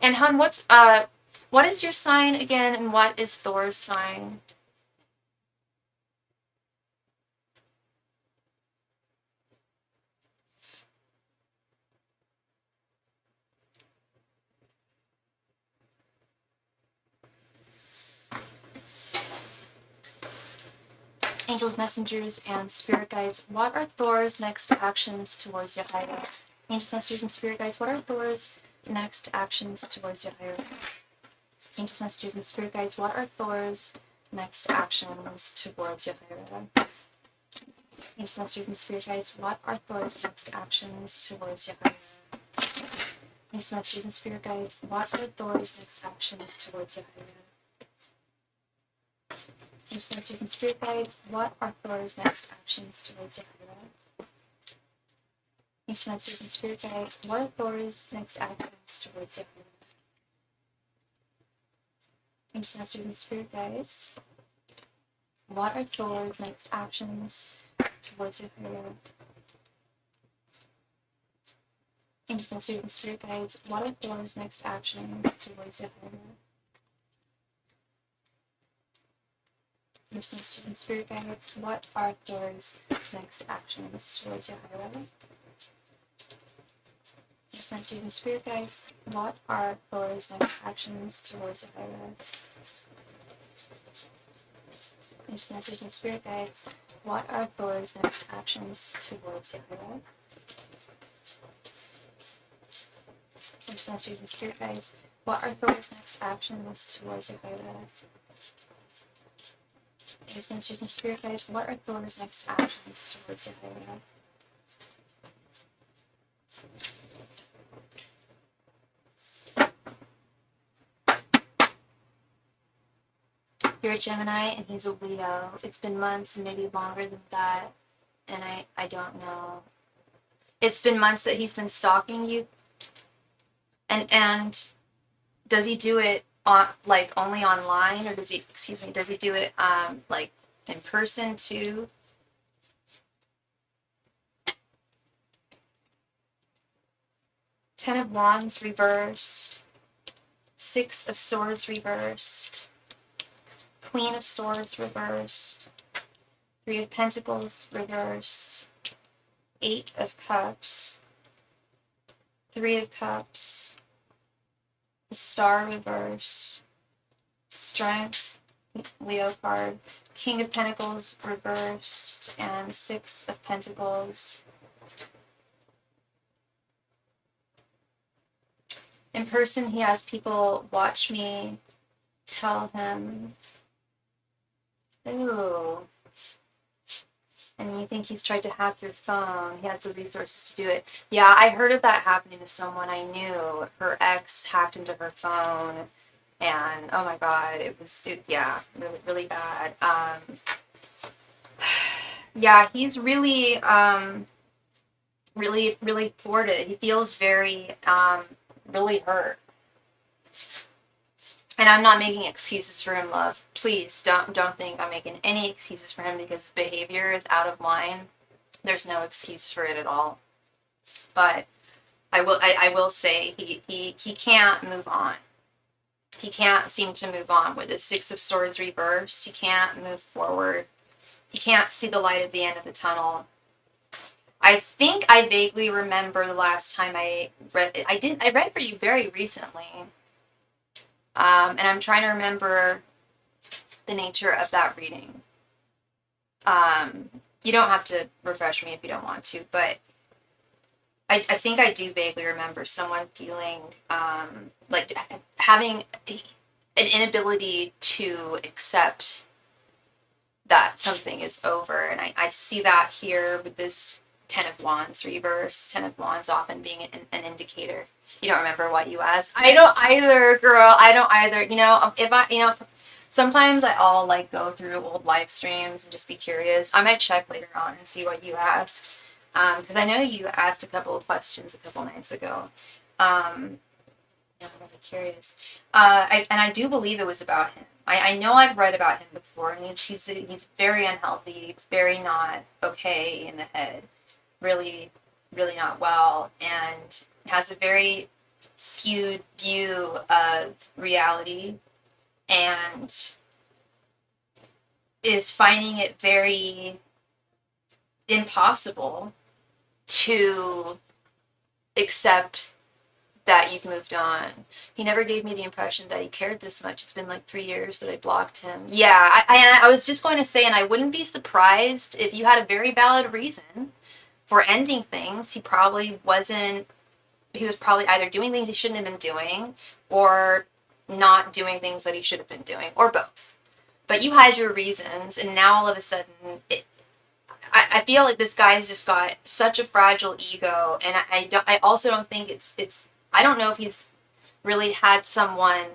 And hun, what is your sign again, and what is Thor's sign? Angels, messengers, and spirit guides, what are Thor's next actions towards Yahaira? Angels, messengers, and spirit guides, what are Thor's next actions towards Yahaira? Angels, messengers, and spirit guides, what are Thor's next actions towards Yahaira? Angels, messengers, and spirit guides, what are Thor's next actions towards Yahaira? Angels, messengers, and spirit guides, what are Thor's next actions towards Yahaira? Angels, messengers, and spirit guides, what are Thor's next actions towards Yahaira? Angels, messengers, and spirit guides, what are Thor's next actions towards Yahaira? Angels, messengers, and spirit guides, what are Thor's next actions towards Yahaira? Angels, messengers, and spirit guides, what are Thor's next actions towards Yahaira? Angels, messengers, and spirit guides, what are Thor's next actions towards Yahaira? Angels, messengers, and spirit guides, what are Thor's next actions towards Yahaira? Angels, messengers, and spirit guides, what are Thor's next actions towards Yahaira? Angels, messengers, and spirit guides, what are Thor's next actions towards Yahaira? Angels, messengers, and spirit guides, what are Thor's next actions towards Yahaira? You're a Gemini and he's a Leo. It's been months and maybe longer than that, and I don't know. It's been months that he's been stalking you, and does he do it on like only online, or does he do it like in person too? Ten of Wands reversed, Six of Swords reversed, Queen of Swords reversed, Three of Pentacles reversed, Eight of Cups, Three of Cups, the Star reversed, Strength, Leo card, King of Pentacles reversed, and Six of Pentacles. In person, he has people watch me, tell him, ooh. And you think he's tried to hack your phone. He has the resources to do it. Yeah, I heard of that happening to someone I knew. Her ex hacked into her phone, and oh my god, yeah, really, really bad. Yeah, he's really, really, really thwarted. He feels very, really hurt. And I'm not making excuses for him, love. Please don't think I'm making any excuses for him, because his behavior is out of line. There's no excuse for it at all. but I will say he can't move on. He can't seem to move on with the Six of Swords reversed. He can't move forward. He can't see the light at the end of the tunnel. I think I vaguely remember the last time I read it. I read for you very recently. And I'm trying to remember the nature of that reading. You don't have to refresh me if you don't want to, but I think I do vaguely remember someone feeling like having an inability to accept that something is over. And I see that here with this Ten of Wands reverse. Ten of Wands often being an indicator. You don't remember what you asked? I don't either, girl. I don't either. You know, if I, you know, sometimes I'll like go through old live streams and just be curious. I might check later on and see what you asked. Because I know you asked a couple of questions a couple nights ago. I'm really curious. And I do believe it was about him. I know I've read about him before, and he's very unhealthy, very not okay in the head, really, really not well, and has a very skewed view of reality, and is finding it very impossible to accept that you've moved on. He never gave me the impression that he cared this much. It's been like 3 years that I blocked him. Yeah, I was just going to say, and I wouldn't be surprised if you had a very valid reason for ending things. He was probably either doing things he shouldn't have been doing or not doing things that he should have been doing, or both. But you had your reasons, and now all of a sudden, I feel like this guy's just got such a fragile ego, and I also don't think it's I don't know if he's really had someone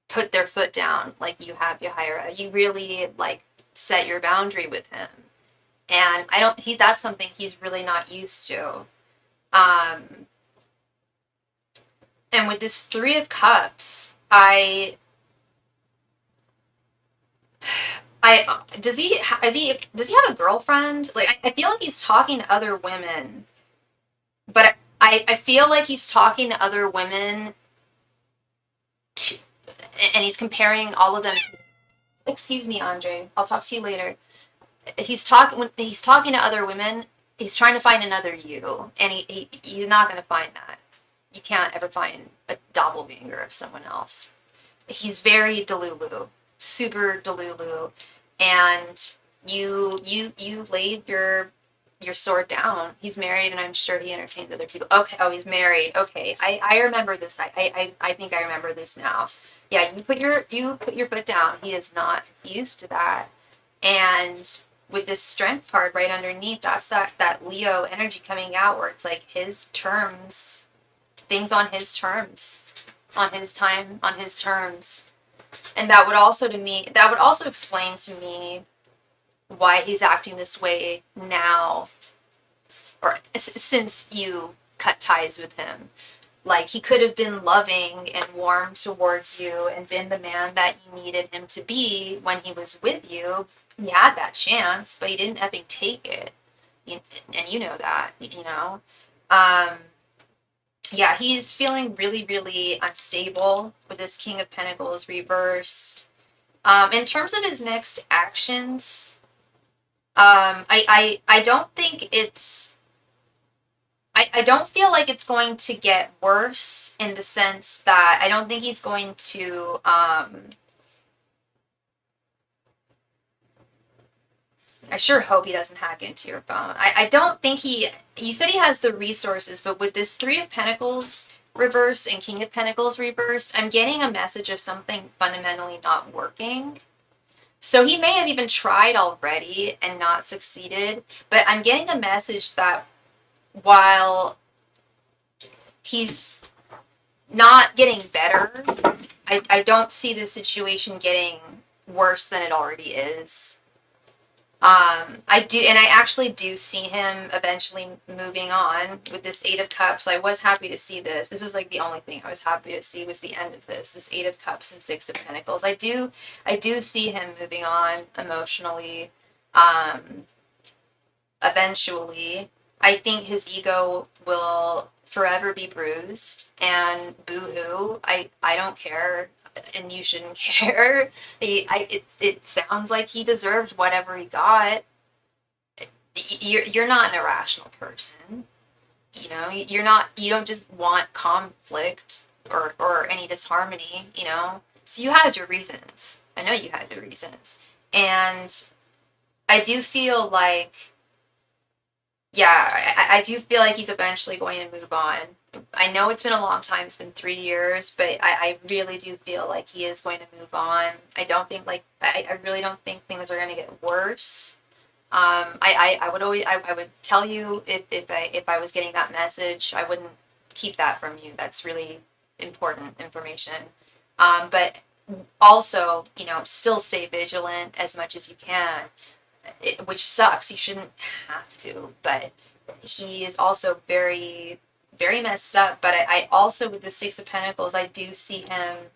put their foot down like you have, Yahaira. You really like set your boundary with him, and that's something he's really not used to. And with this Three of Cups, does he have a girlfriend? Like, I feel like he's talking to other women, but I feel like he's talking to other women and he's comparing all of them to, excuse me, Andre, I'll talk to you later. When he's talking to other women, he's trying to find another you, and he's not going to find that. You can't ever find a doppelganger of someone else. He's very delulu, super delulu, and you laid your sword down. He's married, and I'm sure he entertains other people. Okay, oh, he's married. Okay, I remember this. I think I remember this now. Yeah, you put your foot down. He is not used to that, and with this Strength card right underneath, that's that Leo energy coming out, where it's like his terms, things on his terms, on his time, on his terms. And that would also explain to me why he's acting this way now, or since you cut ties with him. Like, he could have been loving and warm towards you and been the man that you needed him to be when he was with you. He had that chance, but he didn't effing take it. And you know that, you know. Yeah, he's feeling really, really unstable with this King of Pentacles reversed. In terms of his next actions, I don't think it's... I don't feel like it's going to get worse, in the sense that I don't think he's going to... I sure hope he doesn't hack into your phone. I don't think you said he has the resources, but with this Three of Pentacles reverse and King of Pentacles reversed, I'm getting a message of something fundamentally not working. So he may have even tried already and not succeeded, but I'm getting a message that while he's not getting better, I don't see the situation getting worse than it already is. I actually do see him eventually moving on with this Eight of Cups. I was happy to see this. This was like the only thing I was happy to see was the end of this Eight of Cups and Six of Pentacles. I do see him moving on emotionally, eventually. I think his ego will forever be bruised, and boo-hoo, I don't care, and you shouldn't care. It sounds like he deserved whatever he got. You're not an irrational person. You know, you don't just want conflict or any disharmony, you know? So you had your reasons. I know you had your reasons. And I do feel like, yeah, I do feel like he's eventually going to move on. I know it's been a long time, it's been 3 years, but I really do feel like he is going to move on. I don't think, like, I really don't think things are going to get worse. I would always, I would tell you if I was getting that message, I wouldn't keep that from you. That's really important information. But also, you know, still stay vigilant as much as you can, which sucks. You shouldn't have to, but he is also very, very messed up. But I also, with the Six of Pentacles, I do see him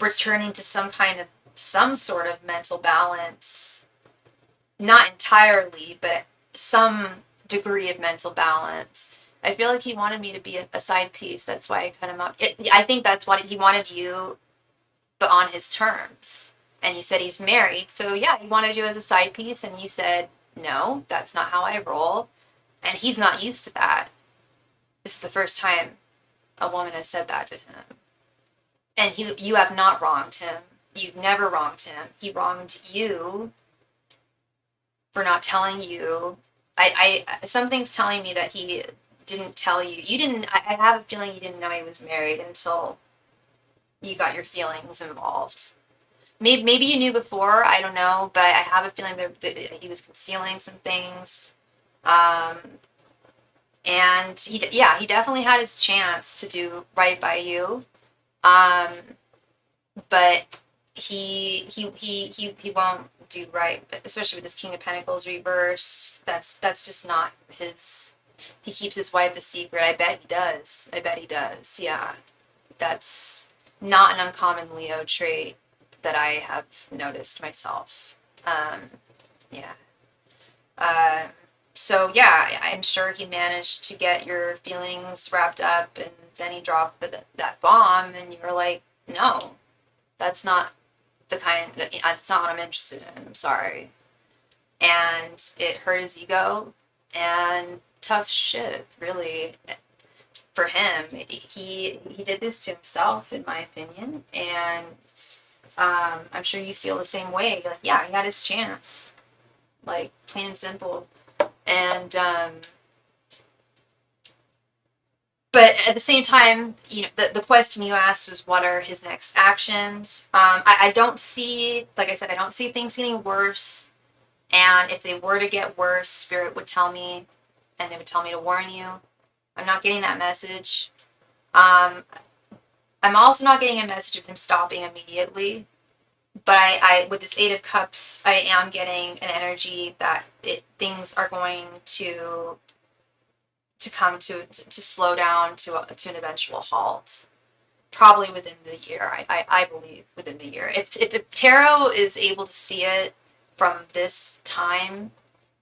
returning to some sort of mental balance. Not entirely, but some degree of mental balance. I feel like he wanted me to be a side piece. That's why I cut him out. I think that's what he wanted you, but on his terms. And you said he's married, so yeah, he wanted you as a side piece, and you said, no, that's not how I roll. And he's not used to that. This is the first time a woman has said that to him. And you have not wronged him. You've never wronged him. He wronged you for not telling you. Something's telling me that he didn't tell you. You didn't. I have a feeling you didn't know he was married until you got your feelings involved. Maybe you knew before. I don't know, but I have a feeling that he was concealing some things. And he definitely had his chance to do right by you. But he won't do right, especially with this King of Pentacles reversed. That's just not his. He keeps his wife a secret. I bet he does. Yeah, that's not an uncommon Leo trait that I have noticed myself. Yeah. So yeah, I'm sure he managed to get your feelings wrapped up, and then he dropped that bomb, and you were like, no, that's not that's not what I'm interested in. I'm sorry. And it hurt his ego, and tough shit, really, for him. He did this to himself, in my opinion, and I'm sure you feel the same way. Like, yeah, he had his chance, like, plain and simple. And but at the same time, you know, the question you asked was, what are his next actions? I don't see, like I said, I don't see things getting worse. And if they were to get worse, Spirit would tell me, and they would tell me to warn you. I'm not getting that message. I'm also not getting a message of him stopping immediately. But I with this Eight of Cups, I am getting an energy that things are going to come to slow down to an eventual halt, probably within the year. I believe within the year. If tarot is able to see it from this time,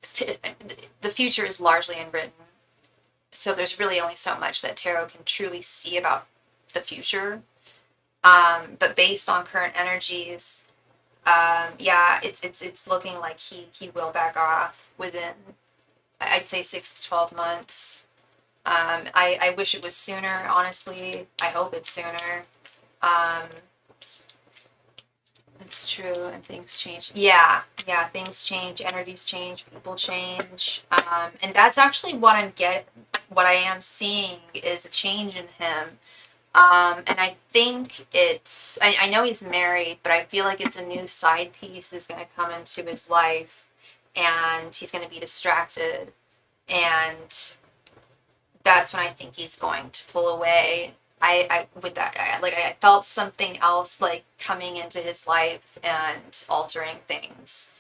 the future is largely unwritten, so there's really only so much that tarot can truly see about the future. But based on current energies, yeah, it's looking like he will back off within, I'd say, 6 to 12 months. I wish it was sooner, honestly. I hope it's sooner. It's true, and things change. Yeah, things change, energies change, people change. And that's actually what I am seeing is a change in him. And I think I know he's married, but I feel like it's a new side piece is going to come into his life, and he's going to be distracted, and that's when I think he's going to pull away. I felt something else, like, coming into his life and altering things.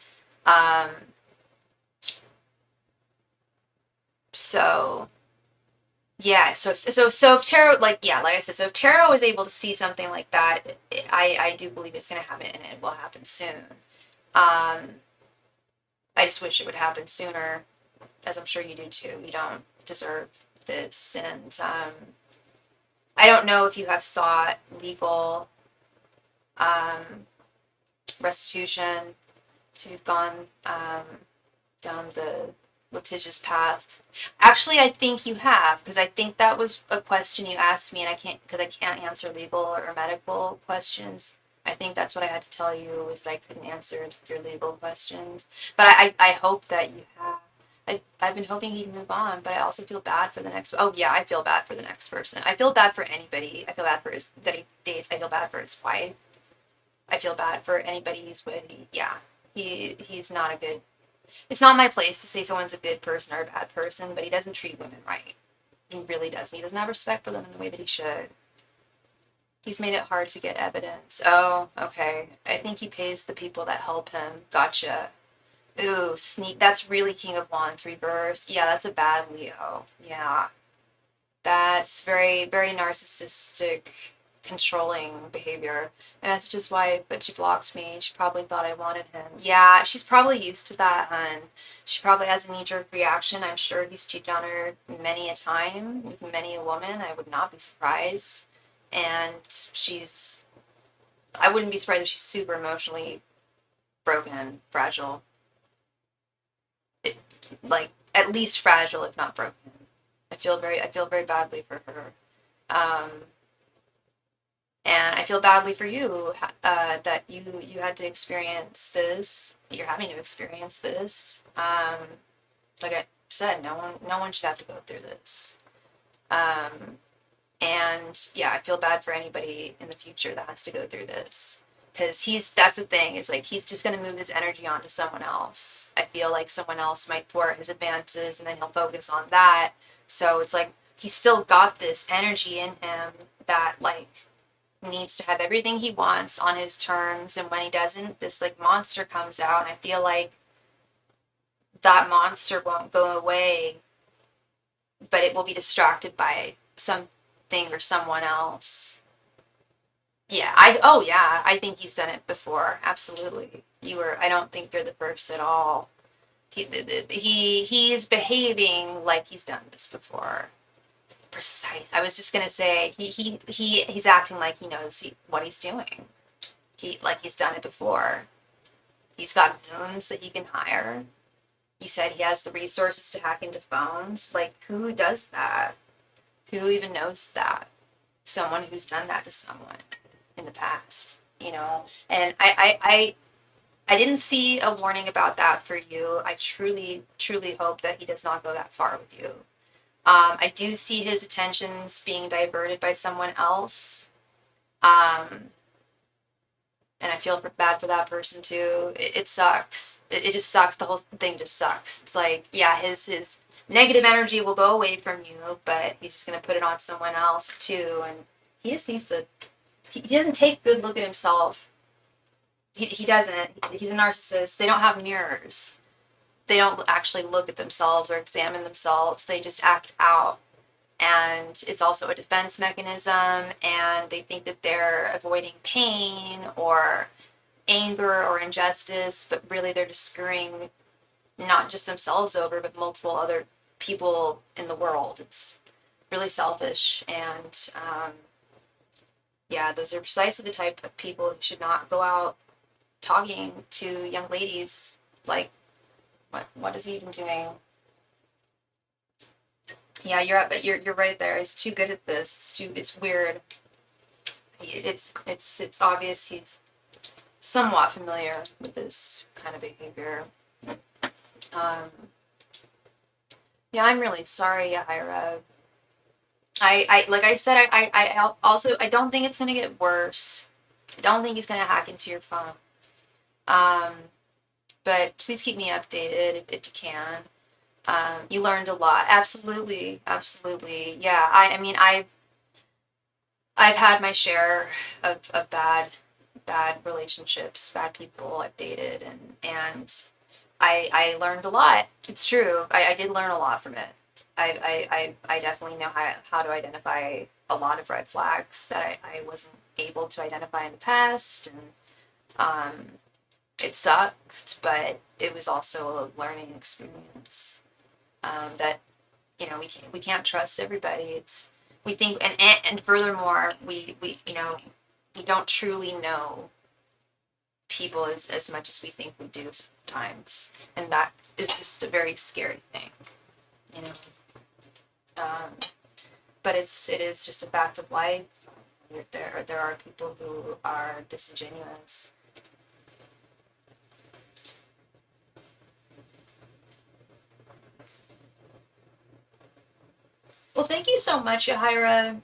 So yeah, so if tarot, like I said, so if tarot is able to see something like that, I do believe it's going to happen, and it will happen soon. I just wish it would happen sooner. as I'm sure you do too. You don't deserve this. And I don't know if you have sought legal restitution, if you've gone down the litigious path. Actually, I think you have, because I think that was a question you asked me, and I can't answer legal or medical questions. I think that's what I had to tell you, was that I couldn't answer your legal questions. But I hope that you have. I've been hoping he'd move on, but I also feel bad for the next. Oh yeah, I feel bad for the next person. I feel bad for anybody. I feel bad for that he dates. I feel bad for his wife. I feel bad for anybody he's with. Yeah, he's not a good. It's not my place to say someone's a good person or a bad person, but he doesn't treat women right. He really doesn't. He doesn't have respect for them in the way that he should. He's made it hard to get evidence. Oh, okay. I think he pays the people that help him. Gotcha. Ooh, sneak. That's really King of Wands reversed. Yeah, that's a bad Leo. Yeah. That's very, very narcissistic, controlling behavior. And that's just why, but she blocked me. She probably thought I wanted him. Yeah, she's probably used to that, hun. She probably has a knee-jerk reaction. I'm sure he's cheated on her many a time with many a woman. I would not be surprised. And I wouldn't be surprised if she's super emotionally broken, fragile. Like, at least fragile, if not broken. I feel very badly for her. And I feel badly for you, that you had to experience this. You're having to experience this. Like I said, no one should have to go through this. And yeah, I feel bad for anybody in the future that has to go through this. Because that's the thing, is like, he's just going to move his energy onto someone else. I feel like someone else might thwart his advances, and then he'll focus on that. So it's like, he's still got this energy in him that, like, needs to have everything he wants on his terms. And when he doesn't, this, like, monster comes out. And I feel like that monster won't go away, but it will be distracted by something or someone else. Yeah, I think he's done it before. Absolutely. I don't think you're the first at all. He is behaving like he's done this before. Precise. I was just gonna say, he's acting like he knows what he's doing. He's done it before. He's got goons that he can hire. You said he has the resources to hack into phones. Like, who does that? Who even knows that? Someone who's done that to someone in the past, And I didn't see a warning about that for you. I truly, truly hope that he does not go that far with you. I do see his attentions being diverted by someone else. And I feel bad for that person too. It sucks. It just sucks. The whole thing just sucks. It's like, yeah, his negative energy will go away from you, but he's just going to put it on someone else too. And he just needs to, he doesn't take a good look at himself. He doesn't. He's a narcissist. They don't have mirrors. They don't actually look at themselves or examine themselves. They just act out. And it's also a defense mechanism, and they think that they're avoiding pain or anger or injustice, but really they're just screwing not just themselves over, but multiple other people in the world. It's really selfish, and yeah, those are precisely the type of people who should not go out talking to young ladies. Like, what is he even doing? Yeah, you're right there. He's too good at this. It's weird. It's obvious he's somewhat familiar with this kind of behavior. Yeah, I'm really sorry, Yahaira. I like I said, I also, I don't think it's gonna get worse. I don't think he's gonna hack into your phone. But please keep me updated if you can. You learned a lot. Absolutely, absolutely. Yeah, I mean, I've had my share of bad relationships, bad people I've dated, and I learned a lot. It's true. I did learn a lot from it. I definitely know how to identify a lot of red flags that I wasn't able to identify in the past, and it sucked, but it was also a learning experience. That, you know, we can't trust everybody. We think, and furthermore, we you know, we don't truly know people as much as we think we do sometimes, and that is just a very scary thing, you know. Um, but it is just a fact of life. There are people who are disingenuous. Well, thank you so much, Yahira.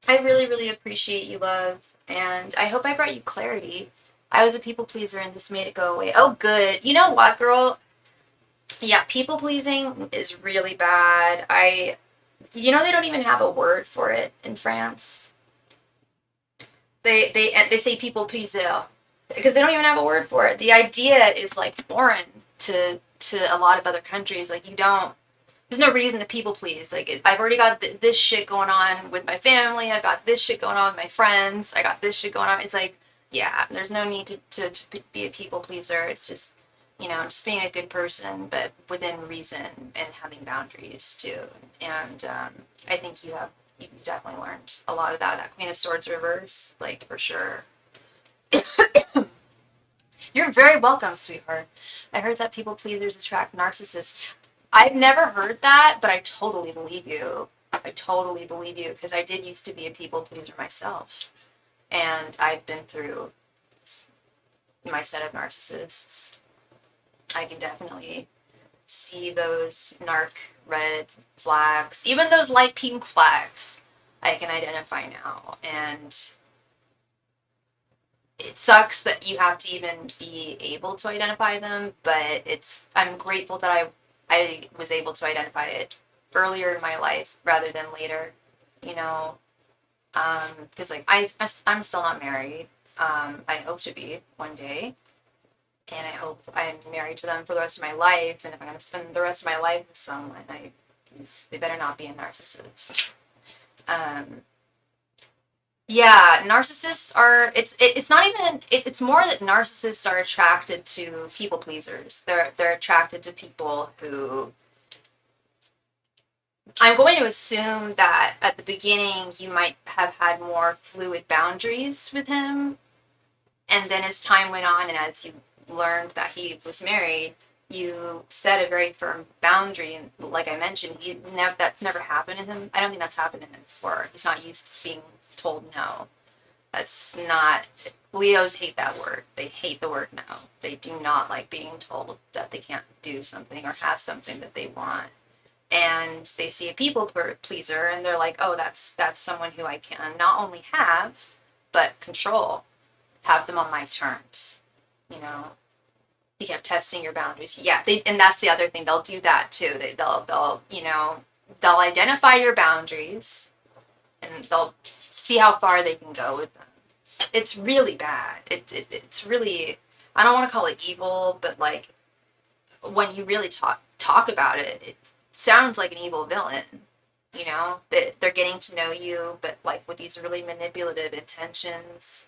I really, really appreciate you, love, and I hope I brought you clarity. I was a people pleaser and this made it go away. Oh, good. You know what, girl? Yeah, people pleasing is really bad. You know, they don't even have a word for it in France. They say people pleaser because they don't even have a word for it. The idea is like foreign to a lot of other countries. Like, you don't. There's no reason to people please. Like, I've already got this shit going on with my family. I've got this shit going on with my friends. I got this shit going on. It's like, yeah, there's no need to be a people pleaser. It's just, you know, just being a good person, but within reason and having boundaries too. And I think you definitely learned a lot of that. That Queen of Swords reverse, like, for sure. You're very welcome, sweetheart. I heard that people pleasers attract narcissists. I've never heard that, but I totally believe you. I totally believe you because I did used to be a people pleaser myself. And I've been through my set of narcissists. I can definitely see those narc red flags, even those light pink flags, I can identify now. And it sucks that you have to even be able to identify them, but I'm grateful that I was able to identify it earlier in my life rather than later, you know, because like I'm still not married. I hope to be one day, and I hope I'm married to them for the rest of my life. And if I'm going to spend the rest of my life with someone, they better not be a narcissist. Yeah, narcissists are. It's not even. It's more that narcissists are attracted to people pleasers. They're attracted to people who. I'm going to assume that at the beginning you might have had more fluid boundaries with him, and then as time went on and as you learned that he was married, you set a very firm boundary. And like I mentioned, that's never happened to him. I don't think that's happened to him before. He's not used to being told no. That's not. Leos hate that word. They hate the word no. They do not like being told that they can't do something or have something that they want. And they see a people pleaser and they're like, oh, that's someone who I can not only have, but control. Have them on my terms. You know, you kept testing your boundaries. Yeah, and that's the other thing. They'll do that too. They'll you know, they'll identify your boundaries and they'll see how far they can go with them. It's really bad. It's really, I don't want to call it evil, but like when you really talk about it, it sounds like an evil villain. You know, that they're getting to know you, but like with these really manipulative intentions.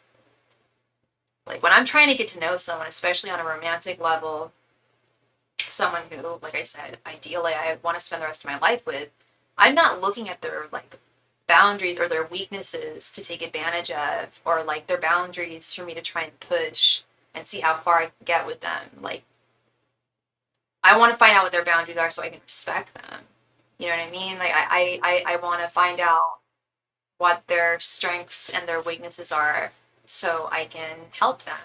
Like when I'm trying to get to know someone, especially on a romantic level, someone who, like I said, ideally I want to spend the rest of my life with, I'm not looking at their like boundaries or their weaknesses to take advantage of, or like their boundaries for me to try and push and see how far I can get with them. Like, I want to find out what their boundaries are so I can respect them. You know what I mean? Like, I want to find out what their strengths and their weaknesses are so I can help them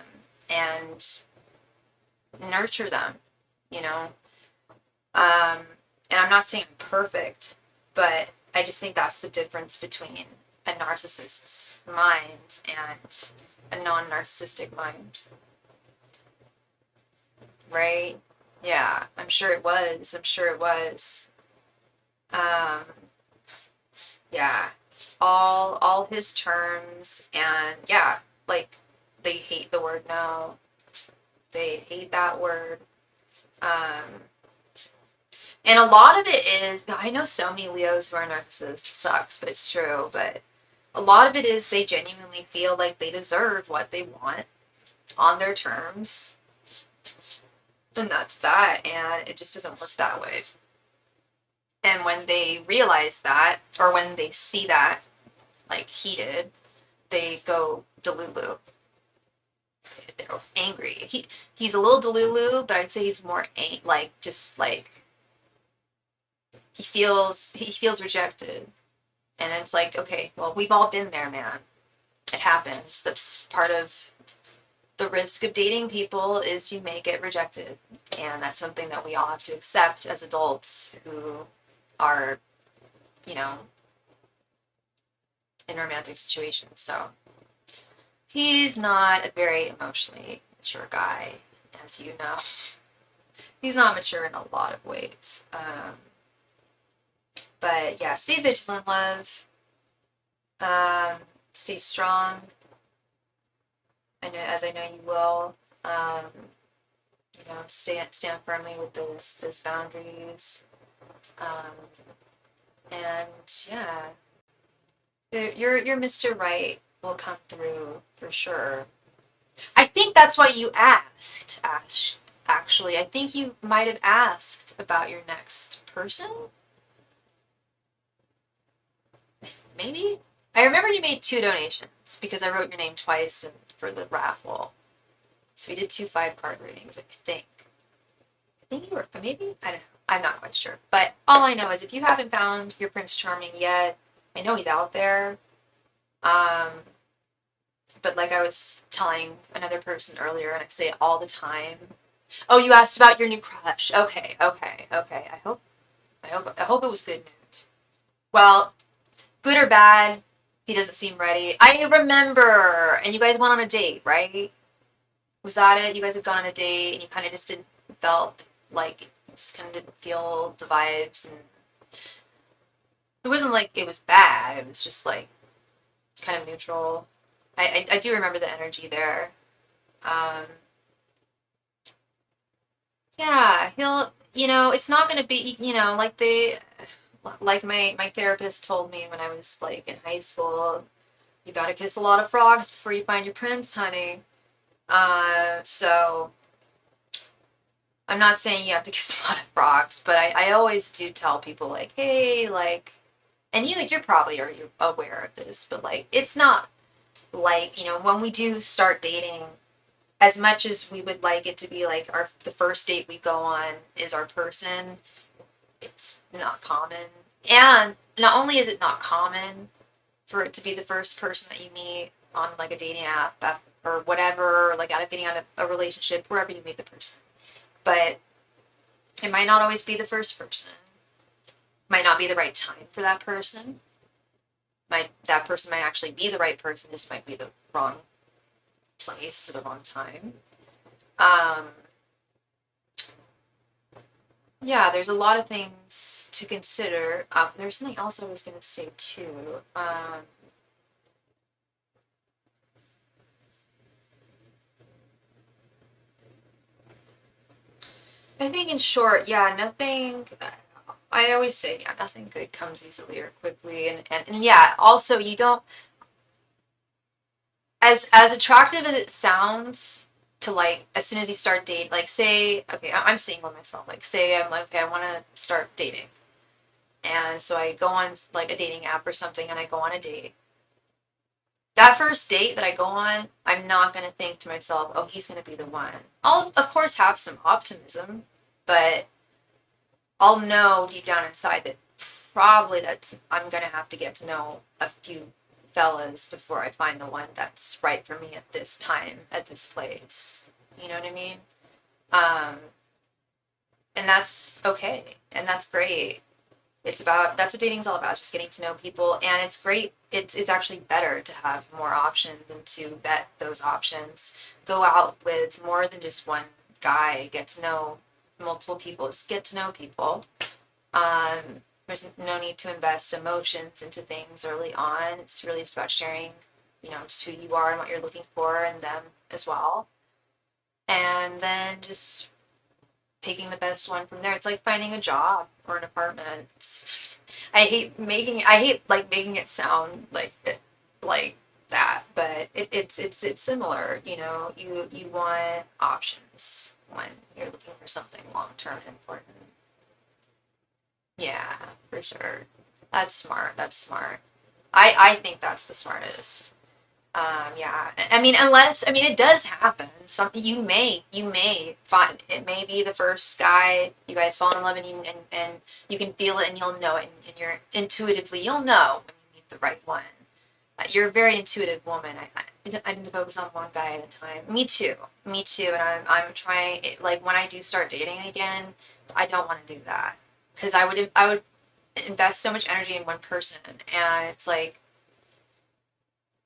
and nurture them, you know? And I'm not saying I'm perfect, but I just think that's the difference between a narcissist's mind and a non-narcissistic mind. Right? Yeah, I'm sure it was. I'm sure it was. Um, yeah. All his terms, and yeah, like they hate the word no. They hate that word. And a lot of it is, I know so many Leos who are narcissists, it sucks, but it's true, but a lot of it is they genuinely feel like they deserve what they want on their terms. And that's that, and it just doesn't work that way. And when they realize that, or when they see that, like heated, they go delulu. They're angry. He's a little delulu, but I'd say he's more like just like he feels rejected, and it's like, okay, well, we've all been there, man. It happens. That's part of the risk of dating people, is you may get rejected, and that's something that we all have to accept as adults who are, you know, in romantic situations. So he's not a very emotionally mature guy, as you know. He's not mature in a lot of ways. But yeah, stay vigilant, love. Stay strong. I know you will. Stand firmly with those boundaries. And yeah, your Mr. Right will come through for sure. I think that's what you asked, Ash. Actually, I think you might have asked about your next person. Maybe? I remember you made 2 donations because I wrote your name twice for the raffle. So we did 2 5-card readings, I think. I think you were, maybe? I don't know. I'm not quite sure. But all I know is if you haven't found your Prince Charming yet, I know he's out there. But like I was telling another person earlier, and I say it all the time. Oh, you asked about your new crush. Okay. I hope it was good news. Well, good or bad, he doesn't seem ready. I remember, and you guys went on a date, right? Was that it? You guys had gone on a date, and you kind of just felt like you just kind of didn't feel the vibes, and it wasn't like it was bad. It was just like kind of neutral. I do remember the energy there. Yeah, it's not going to be, like my therapist told me when I was like in high school, you got to kiss a lot of frogs before you find your prince, honey. So I'm not saying you have to kiss a lot of frogs, but I always do tell people like, hey, like, and you're probably already aware of this, but like, it's not like, when we do start dating, as much as we would like it to be like the first date we go on is our person, it's not common. And not only is it not common for it to be the first person that you meet on like a dating app or whatever, like getting on a relationship, wherever you meet the person, but it might not always be the first person. Might not be the right time for that person. That person might actually be the right person, just might be the wrong place or the wrong time. Yeah, there's a lot of things to consider. There's something else I was going to say too. I think in short, yeah, nothing. I always say, yeah, nothing good comes easily or quickly, and yeah, also you don't, as attractive as it sounds to like as soon as you start dating, like say, okay, I'm single myself, like say I'm like, okay, I want to start dating, and so I go on like a dating app or something, and I go on a date. That first date that I go on, I'm not going to think to myself, oh, he's going to be the one. I'll of course have some optimism, but I'll know deep down inside that probably I'm going to have to get to know a few fellas before I find the one that's right for me at this time, at this place. You know what I mean? And that's okay. And that's great. That's what dating's all about, just getting to know people. And it's great. It's actually better to have more options and to vet those options. Go out with more than just one guy. Get to know multiple people. Just get to know people. There's no need to invest emotions into things early on. It's really just about sharing, just who you are and what you're looking for in them as well. And then just picking the best one from there. It's like finding a job or an apartment. I hate making it sound like that, but it's similar. You want options when you're looking for something long term and important. Yeah, for sure. That's smart. That's smart. I think that's the smartest. Yeah. I mean, unless, I mean, it does happen. Some, you may find, it may be the first guy, you guys fall in love and and you can feel it and you'll know it and you're intuitively, you'll know when you meet the right one. You're a very intuitive woman. I didn't focus on one guy at a time. Me too. Me too. And I'm trying, like, when I do start dating again, I don't want to do that. Because I would invest so much energy in one person. And it's like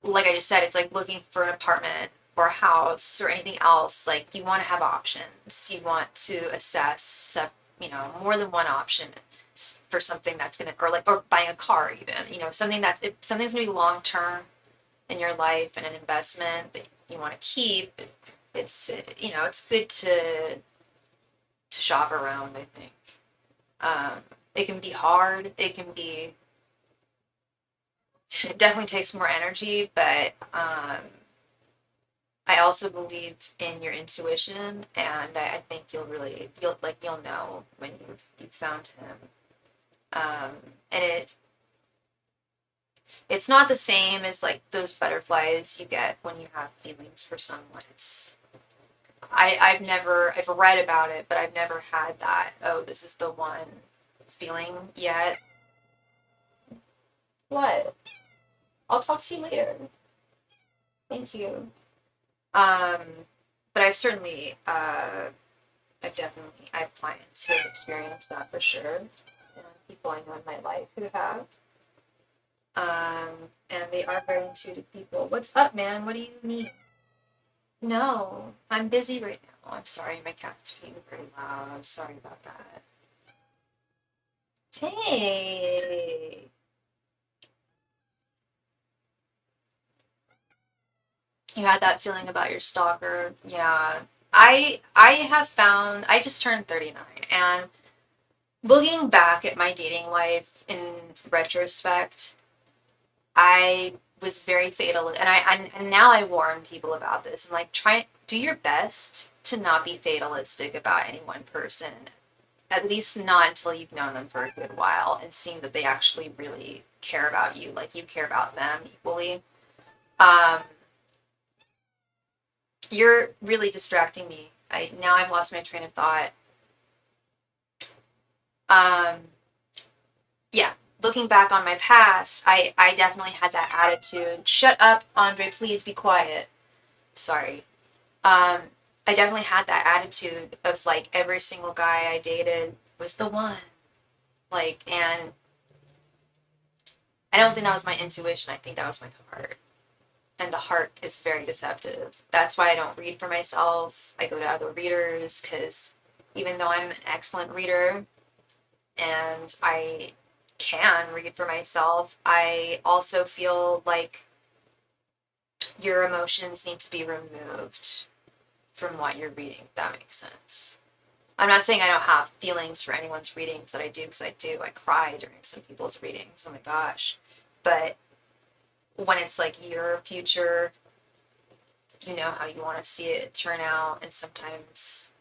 I just said, it's like looking for an apartment or a house or anything else. Like, you want to have options. You want to assess, more than one option for something that's gonna, or like, or buying a car even, something that, if something's gonna be long term in your life and an investment that you want to keep. It's, it's good to shop around. I think it can be hard. It definitely takes more energy, but I also believe in your intuition, and I think you'll know when you've found him. Um, and it's not the same as like those butterflies you get when you have feelings for someone. I've read about it, but I've never had that, oh, this is the one feeling yet. What? I'll talk to you later. Thank you. Um, but I have clients who have experienced that for sure. People I know in my life who have. And they are very intuitive people. What's up, man? What do you need? No, I'm busy right now. I'm sorry, my cat's being very loud. I'm sorry about that. Hey, you had that feeling about your stalker. Yeah. I have found I just turned 39 and looking back at my dating life in retrospect, I was very fatal, and and now I warn people about this. I'm like, try do your best to not be fatalistic about any one person. At least not until you've known them for a good while and seen that they actually really care about you, like you care about them equally. Um, you're really distracting me. I've lost my train of thought. Um, yeah, looking back on my past, I definitely had that attitude. Shut up, Andre, please be quiet. Sorry. Um, I definitely had that attitude of like every single guy I dated was the one. Like, and I don't think that was my intuition. I think that was my heart. And the heart is very deceptive. That's why I don't read for myself. I go to other readers because even though I'm an excellent reader and I can read for myself, I also feel like your emotions need to be removed from what you're reading, if that makes sense. I'm not saying I don't have feelings for anyone's readings that I do, because I do. I cry during some people's readings. Oh my gosh. But when it's like your future, you know how you want to see it turn out, and sometimes,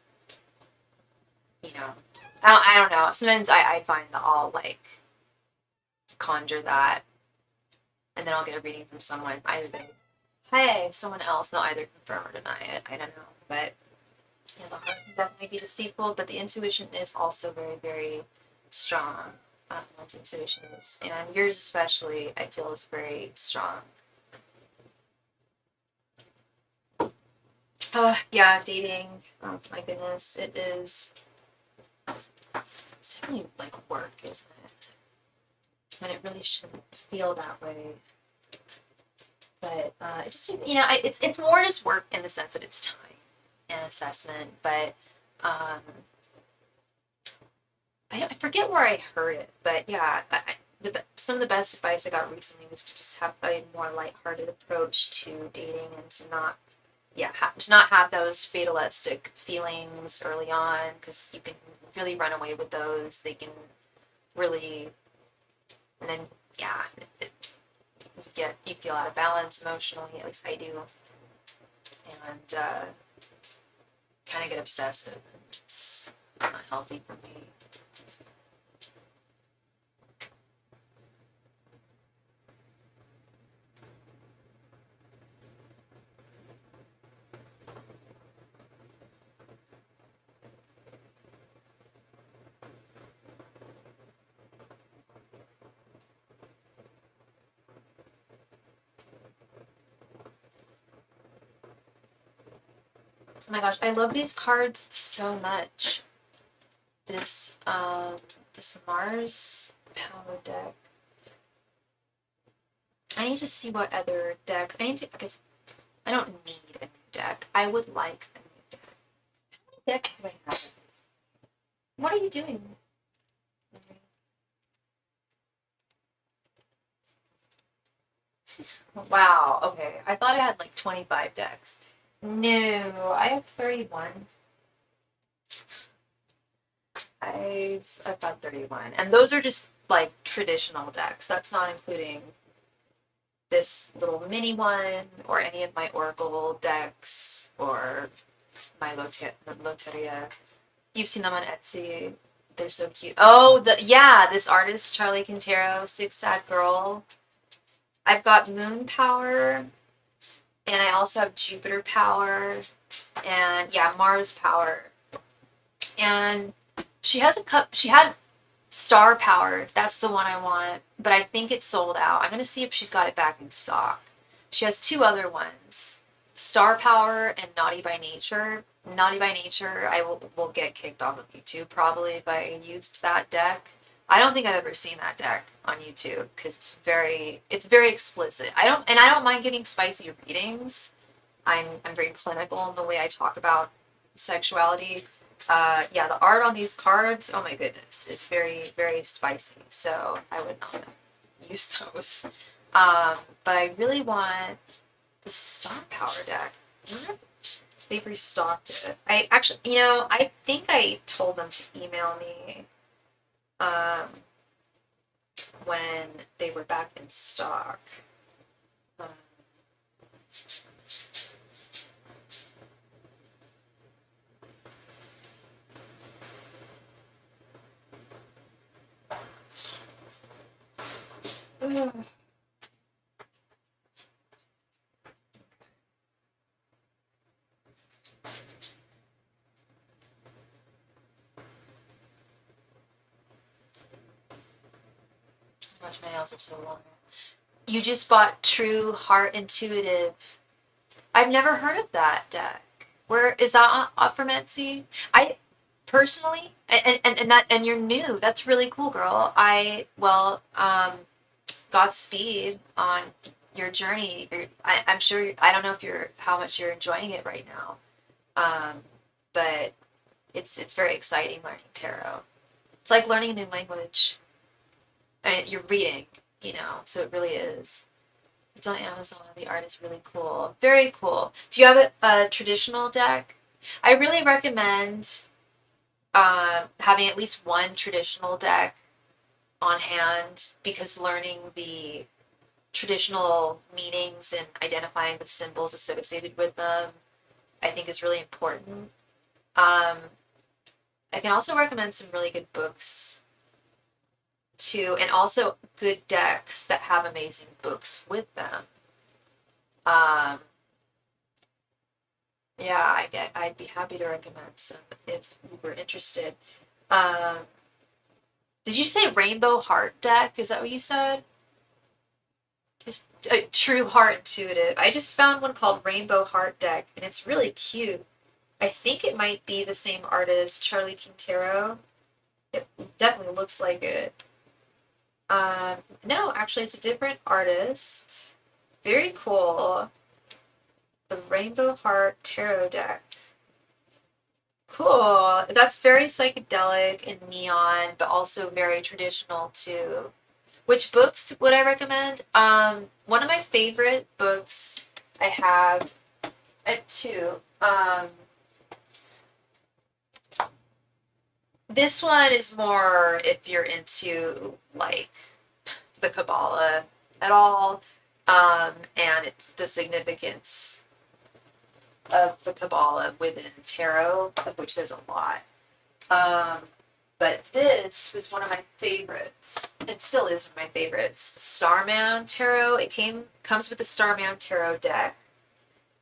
I don't know. Sometimes I find that I'll like conjure that, and then I'll get a reading from someone. Either they, hey, someone else, they'll either confirm or deny it. I don't know. But yeah, the heart can definitely be deceitful, but the intuition is also very, very strong. One's intuition is, and yours especially, I feel is very strong. Yeah, dating. Oh my goodness, it is. It's really like work, isn't it? And it really shouldn't feel that way. But it just, it's more just work in the sense that it's time and assessment. But I forget where I heard it, but yeah, some of the best advice I got recently was to just have a more lighthearted approach to dating and to not, yeah, to not have those fatalistic feelings early on, because you can really run away with those. They can really, and then yeah, you feel out of balance emotionally. At least I do, and kind of get obsessive. It's not healthy for me. Oh my gosh, I love these cards so much. This this Mars Power deck. I need to see what other decks. I guess I don't need a new deck. I would like a new deck. How many decks do I have? What are you doing? Wow, okay. I thought I had like 25 decks. No, I have 31. I've got 31. And those are just like traditional decks. That's not including this little mini one or any of my Oracle decks or my Loteria. You've seen them on Etsy. They're so cute. Oh, this artist, Charlie Quintero, Six Sad Girl. I've got Moon Power, and I also have Jupiter Power, and yeah, Mars Power. And she had Star Power. That's the one I want, but I think it's sold out. I'm gonna see if she's got it back in stock. She has two other ones, Star Power and Naughty by Nature. Naughty by Nature, I will get kicked off of YouTube probably if I used that deck. I don't think I've ever seen that deck on YouTube because it's very explicit. I don't mind giving spicy readings. I'm very clinical in the way I talk about sexuality. Yeah, the art on these cards, oh my goodness, is very, very spicy. So I would not use those. But I really want the Star Power deck. I wonder if they've restocked it. I actually, I think I told them to email me when they were back in stock. Um, Gosh, my nails are so long. You just bought True Heart Intuitive. I've never heard of that deck. Where is that from Etsy? I personally, and you're new. That's really cool, girl. Godspeed on your journey. I'm sure. I don't know if how much you're enjoying it right now, but it's very exciting learning tarot. It's like learning a new language. I mean, you're reading, so it really is. It's on Amazon. The art is really cool. Very cool. Do you have a traditional deck? I really recommend having at least one traditional deck on hand because learning the traditional meanings and identifying the symbols associated with them, I think is really important. I can also recommend some really good books too, and also good decks that have amazing books with them. Um, yeah, I'd be happy to recommend some if you were interested. Um, did you say Rainbow Heart deck? Is that what you said? It's True Heart Intuitive. I just found one called Rainbow Heart deck, and it's really cute. I think it might be the same artist, Charlie Quintero. It definitely looks like it. No, actually, it's a different artist. Very cool. The Rainbow Heart Tarot deck. Cool. That's very psychedelic and neon, but also very traditional too. Which books would I recommend? One of my favorite books I have two. This one is more if you're into like the Kabbalah at all, and it's the significance of the Kabbalah within tarot, of which there's a lot. But this was one of my favorites. It still is one of my favorites. The Starman Tarot. Comes with the Starman Tarot deck.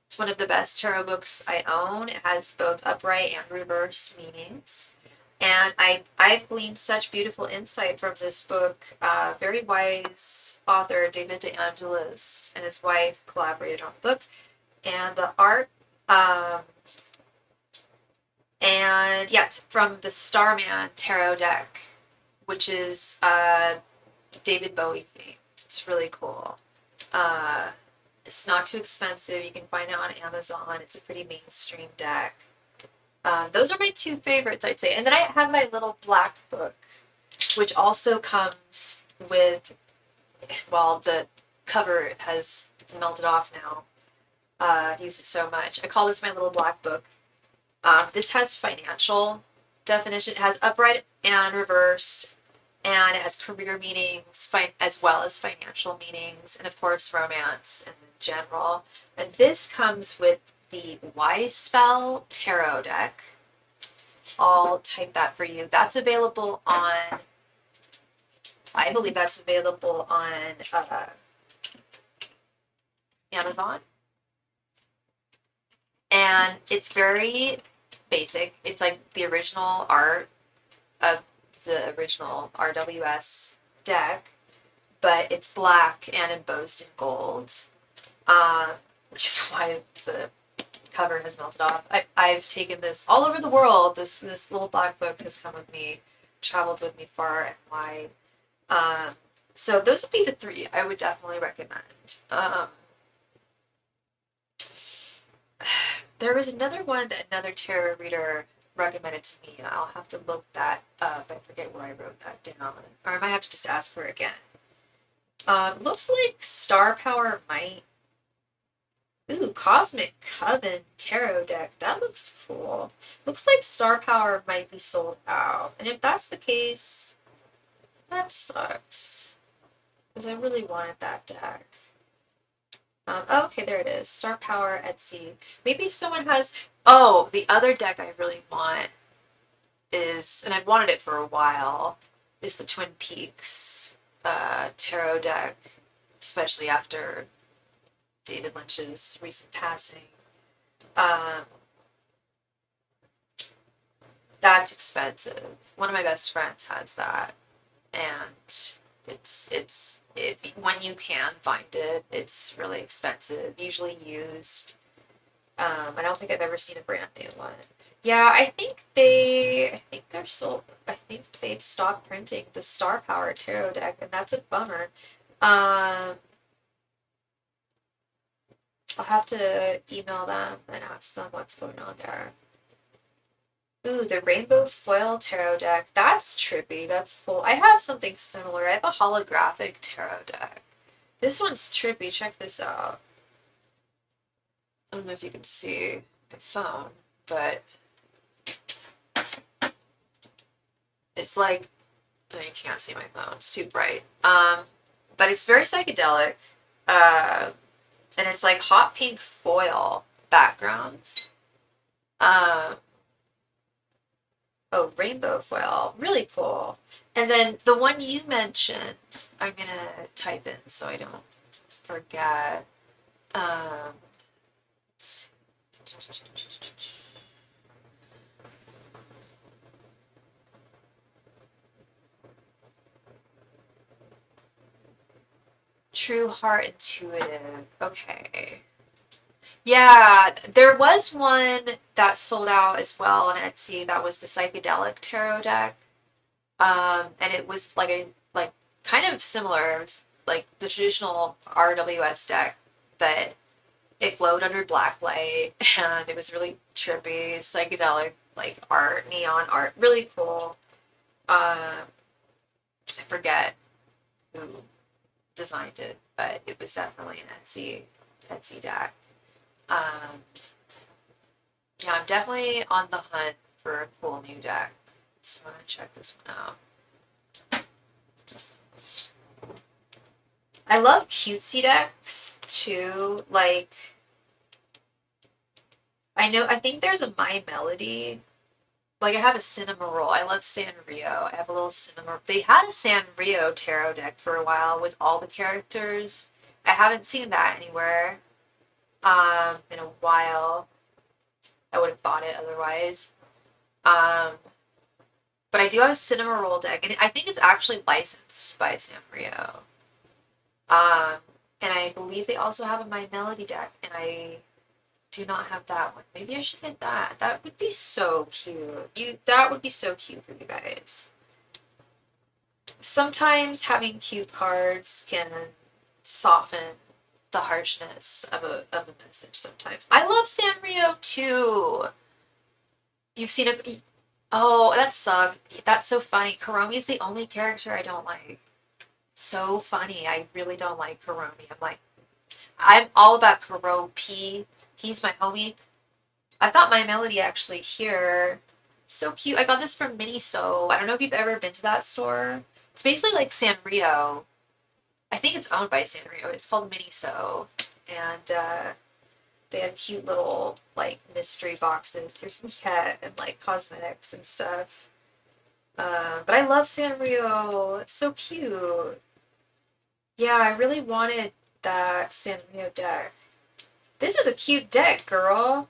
It's one of the best tarot books I own. It has both upright and reverse meanings. And I've gleaned such beautiful insight from this book. Very wise author David DeAngelis and his wife collaborated on the book. And the art, And yeah, it's from the Starman Tarot deck, which is David Bowie themed. It's really cool. It's not too expensive. You can find it on Amazon. It's a pretty mainstream deck. Those are my two favorites, I'd say. And then I have my little black book, which also comes with, well, the cover has melted off now. I've used it so much. I call this my little black book. This has financial definition. It has upright and reversed, and it has career meanings as well as financial meanings, and of course romance in general. And this comes with the Wise Spell Tarot deck. I'll type that for you. That's available on, I believe that's available on Amazon. And it's very basic. It's like the original art of the original RWS deck, but it's black and embossed in gold, which is why the cover has melted off. I've taken this all over the world. This little black book has come with me, traveled with me far and wide. So those would be the three I would definitely recommend. There was another one that another tarot reader recommended to me, and I'll have to look that up. I forget where I wrote that down, or I might have to just ask for it again. Looks like Star Power might. Ooh, Cosmic Coven Tarot deck. That looks cool. Looks like Star Power might be sold out, and if that's the case, that sucks, because I really wanted that deck. Okay, there it is. Star Power Etsy. Maybe someone has. Oh, the other deck I really want is, and I've wanted it for a while, is the Twin Peaks tarot deck, especially after David Lynch's recent passing. That's expensive. One of my best friends has that, and it's if when you can find it, it's really expensive, usually used. I don't think I've ever seen a brand new one. Yeah, I think they're sold. I think they've stopped printing the Star Power Tarot deck, and that's a bummer. I'll have to email them and ask them what's going on there. Ooh, the Rainbow Foil Tarot deck. That's trippy. That's full. I have something similar. I have a holographic tarot deck. This one's trippy. Check this out. I don't know if you can see my phone, but it's like, oh, you can't see my phone. It's too bright. But it's very psychedelic. And it's like hot pink foil background. Oh, rainbow foil. Really cool. And then the one you mentioned, I'm going to type in so I don't forget. True Heart Intuitive. Okay. Yeah, there was one that sold out as well on Etsy. That was the psychedelic tarot deck. And it was like kind of similar. It was like the traditional RWS deck, but it glowed under black light, and it was really trippy, psychedelic, like art, neon art, really cool. I forget who designed it, but it was definitely an Etsy deck. Yeah, I'm definitely on the hunt for a cool new deck. So I'm gonna check this one out. I love cutesy decks too. Like, I think there's a My Melody. Like, I have a Cinema Roll. I love Sanrio. I have a little Cinema. They had a Sanrio tarot deck for a while with all the characters. I haven't seen that anywhere in a while. I would have bought it otherwise. But I do have a Cinema Roll deck, and I think it's actually licensed by Sanrio. And I believe they also have a My Melody deck, and I do not have that one. Maybe I should get that. That would be so cute. That would be so cute for you guys. Sometimes having cute cards can soften the harshness of a message sometimes. I love Sanrio too. You've seen it. Oh, that sucked. That's so funny. Kuromi's the only character I don't like. So funny. I really don't like Kuromi. I'm all about Kuropi. He's my homie. I've got my melody actually here. So cute. I got this from Miniso. I don't know if you've ever been to that store. It's basically like Sanrio. I think it's owned by Sanrio. It's called Miniso. And they have cute little like mystery boxes you can get and like cosmetics and stuff. But I love Sanrio. It's so cute. Yeah, I really wanted that Sanrio deck. This is a cute deck, girl.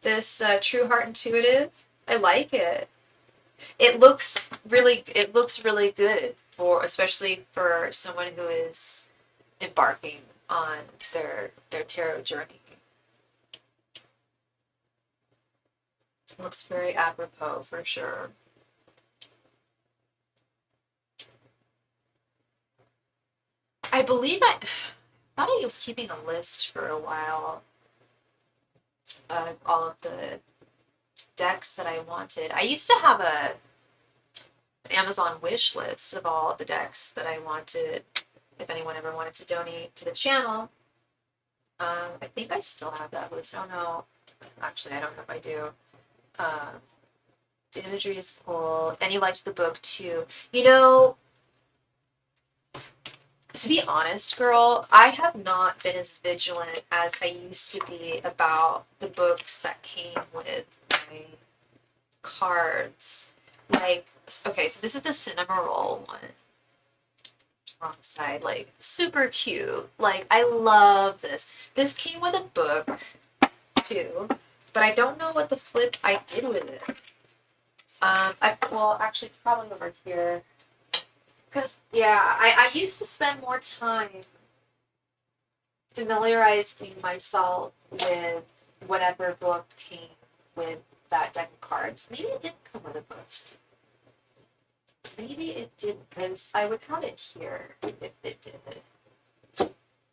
This True Heart Intuitive. I like it. It looks really good for, especially for someone who is embarking on their tarot journey. It looks very apropos for sure. I believe I thought I was keeping a list for a while of all of the decks that I wanted. I used to have an Amazon wish list of all the decks that I wanted, if anyone ever wanted to donate to the channel. I think I still have that list. I don't know. Actually, I don't know if I do. The imagery is cool, and you liked the book too. You know, to be honest, girl, I have not been as vigilant as I used to be about the books that came with my cards. Like, okay, so this is the Cinnamoroll one. Wrong side. Like, super cute. Like, I love this. This came with a book, too, but I don't know what the flip I did with it. Well, actually, it's probably over here. Because, yeah, I used to spend more time familiarizing myself with whatever book came with that deck of cards. Maybe it didn't come with a book. Maybe it did, because I would have it here if it did. Yeah,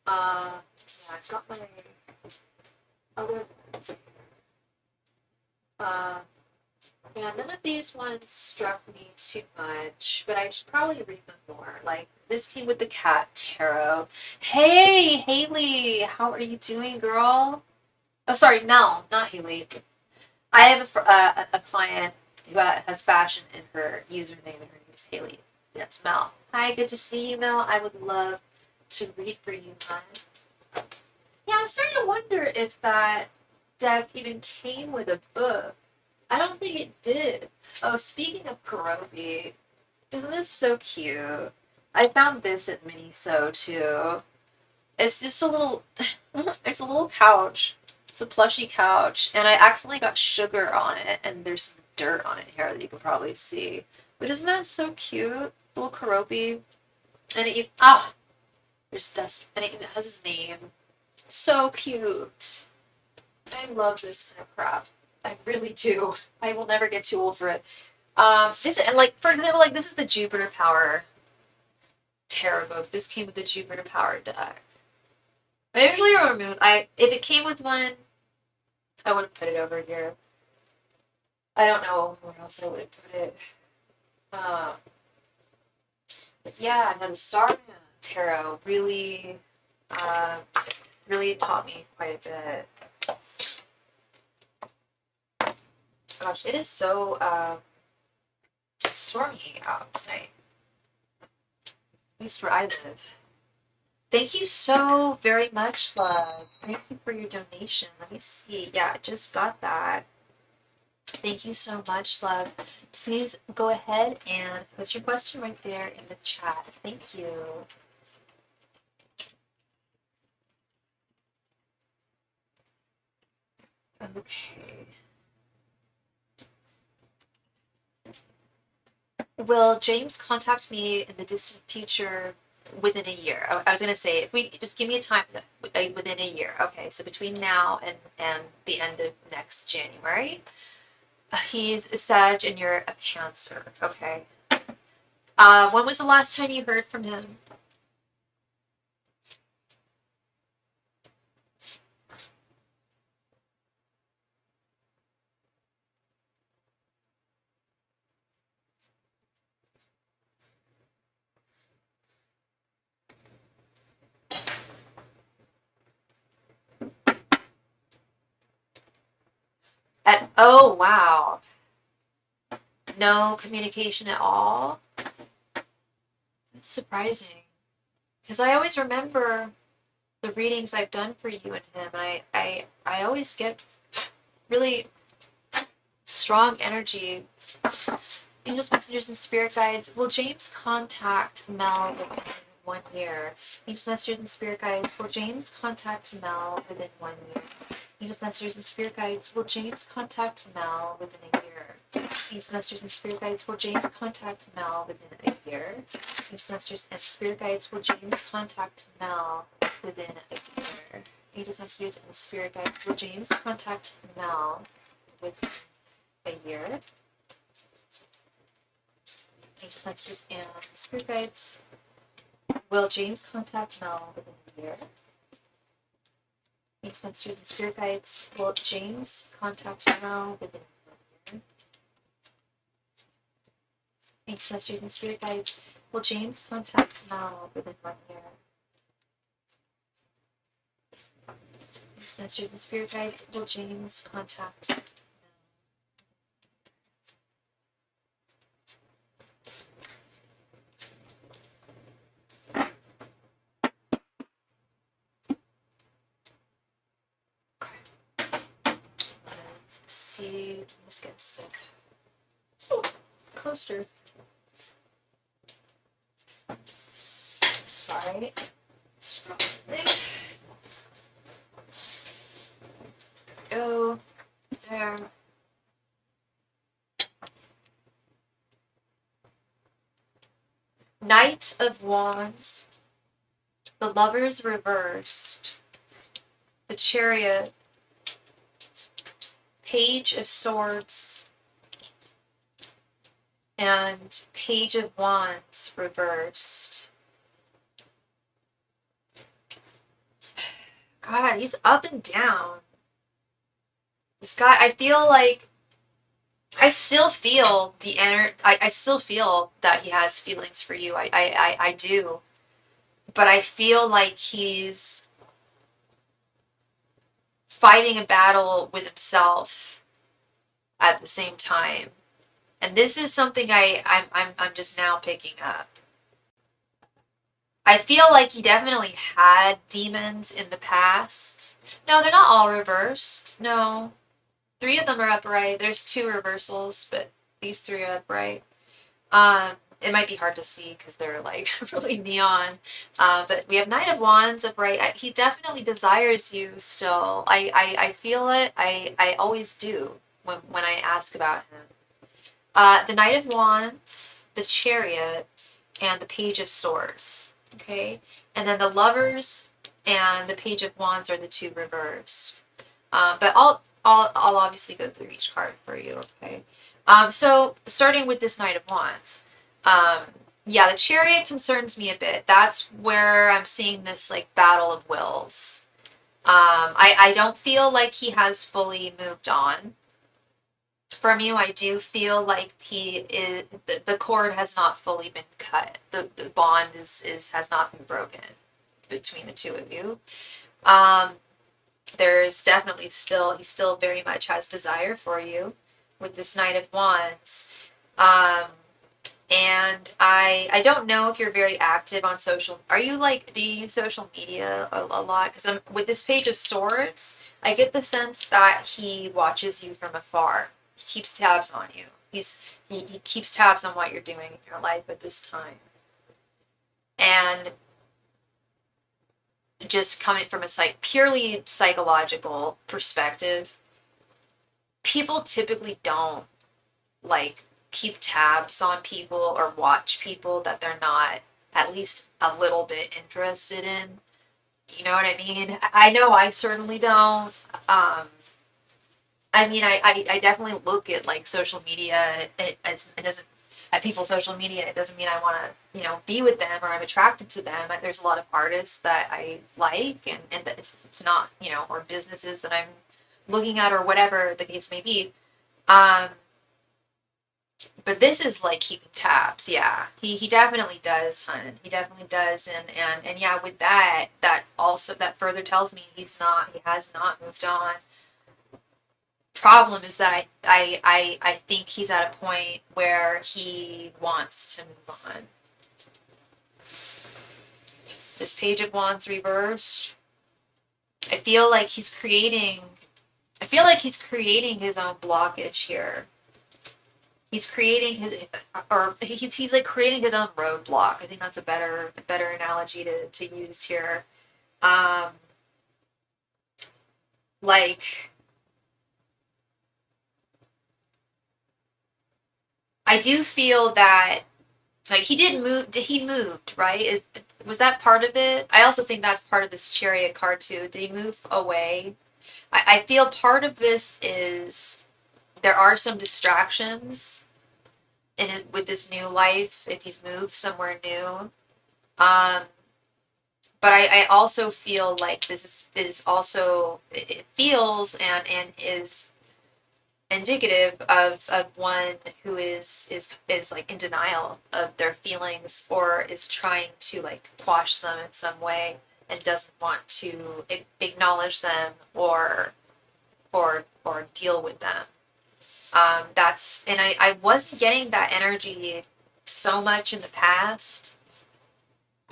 I've got my other ones here. Yeah, none of these ones struck me too much, but I should probably read them more. Like, this came with the Cat Tarot. Hey, Haley! How are you doing, girl? Oh, sorry, Mel, not Haley. I have a client who has fashion in her username, and her name is Haley. That's Mel. Hi, good to see you, Mel. I would love to read for you, hon. Yeah, I'm starting to wonder if that deck even came with a book. I don't think it did. Oh, speaking of Kurobi, isn't this so cute? I found this at Miniso too. It's just a little, it's a little couch. It's a plushy couch, and I accidentally got sugar on it, and there's some dirt on it here that you can probably see. But isn't that so cute? Little Kurobi. And it, there's dust, and it even has his name. So cute. I love this kind of crap. I really do. I will never get too old for it. This, and like, for example, like this is the Jupiter Power Tarot book. This came with the Jupiter Power deck. I usually remove, if it came with one, I would have put it over here. I don't know where else I would have put it. But yeah, no, the Starry Tarot really, really taught me quite a bit. Gosh, it is so stormy out tonight. At least where I live. Thank you so very much, love. Thank you for your donation. Let me see. Yeah, I just got that. Thank you so much, love. Please go ahead and post your question right there in the chat. Thank you. Okay. Will James contact me in the distant future within a year? I was going to say, if we just give me a time, within a year. Okay, so between now and the end of next January. He's a Sag and you're a Cancer. Okay. When was the last time you heard from him? Oh, wow. No communication at all? That's surprising. Because I always remember the readings I've done for you and him, and I always get really strong energy. Angels, messengers, and spirit guides. Will James contact Mel within 1 year? Angels, messengers, and spirit guides. Will James contact Mel within 1 year? Angels, messengers, and spirit guides. Will James contact Mel within a year? Angels, messengers, and spirit guides. Will James contact Mel within a year? Angels, messengers, and spirit guides. Will James contact Mel within a year? Angels, messengers, and spirit guides. Will James contact Mel within a year? Angels, messengers, and spirit guides. Will James contact Mel within a year? Angels, messengers, and spirit guides. Will James contact Mel within a year? Angels, messengers, and spirit guides. Will James contact Mel within 1 year? Angels, messengers, and spirit guides. Will James contact Mel? Let's see. I'm just gonna sit. Oh, coaster. Sorry. Scroll something. Go. There. Knight of Wands. The Lovers reversed. The Chariot. Page of Swords. And Page of Wands reversed. God, he's up and down. This guy, I feel like I still feel the I still feel that he has feelings for you. I do. But I feel like he's fighting a battle with himself at the same time. And this is something I'm just now picking up. I feel like he definitely had demons in the past. No, they're not all reversed. No. 3 of them are upright. There's 2 reversals, but these 3 are upright. It might be hard to see because they're like really neon. But we have Knight of Wands upright. He definitely desires you still. I feel it. I always do when I ask about him. The Knight of Wands, the Chariot, and the Page of Swords. Okay? And then the Lovers and the Page of Wands are the 2 reversed. But I'll obviously go through each card for you, okay? So starting with this Knight of Wands. Yeah, the Chariot concerns me a bit. That's where I'm seeing this like battle of wills. I don't feel like he has fully moved on from you. I do feel like the cord has not fully been cut. The bond has not been broken between the 2 of you. There's definitely he still very much has desire for you with this Knight of Wands. And I don't know if you're very active on social. Are you do you use social media a lot? Because with this Page of Swords, I get the sense that he watches you from afar. He keeps tabs on you. He keeps tabs on what you're doing in your life at this time. And just coming from a purely psychological perspective, people typically don't keep tabs on people or watch people that they're not at least a little bit interested in. You know what I mean? I know I certainly don't. I mean, I definitely look at like social media, and it doesn't, at people's social media, it doesn't mean I want to, be with them or I'm attracted to them. There's a lot of artists that I like, and that it's not, or businesses that I'm looking at or whatever the case may be. Um, but this is like keeping tabs. Yeah, he definitely does, hun. He definitely does, and yeah, with that, that further tells me he has not moved on. Problem is that I think he's at a point where he wants to move on. This Page of Wands reversed. I feel like he's creating his own blockage here. He's creating he's like creating his own roadblock. I think that's a better analogy to use here. Um, like I do feel that like he moved, right? Was that part of it? I also think that's part of this Chariot card too. Did he move away? I feel part of this is there are some distractions with this new life if he's moved somewhere new. Um, but I also feel like this is also it feels and is indicative of one who is like in denial of their feelings or is trying to like quash them in some way and doesn't want to acknowledge them or deal with them. That's and I wasn't getting that energy so much in the past.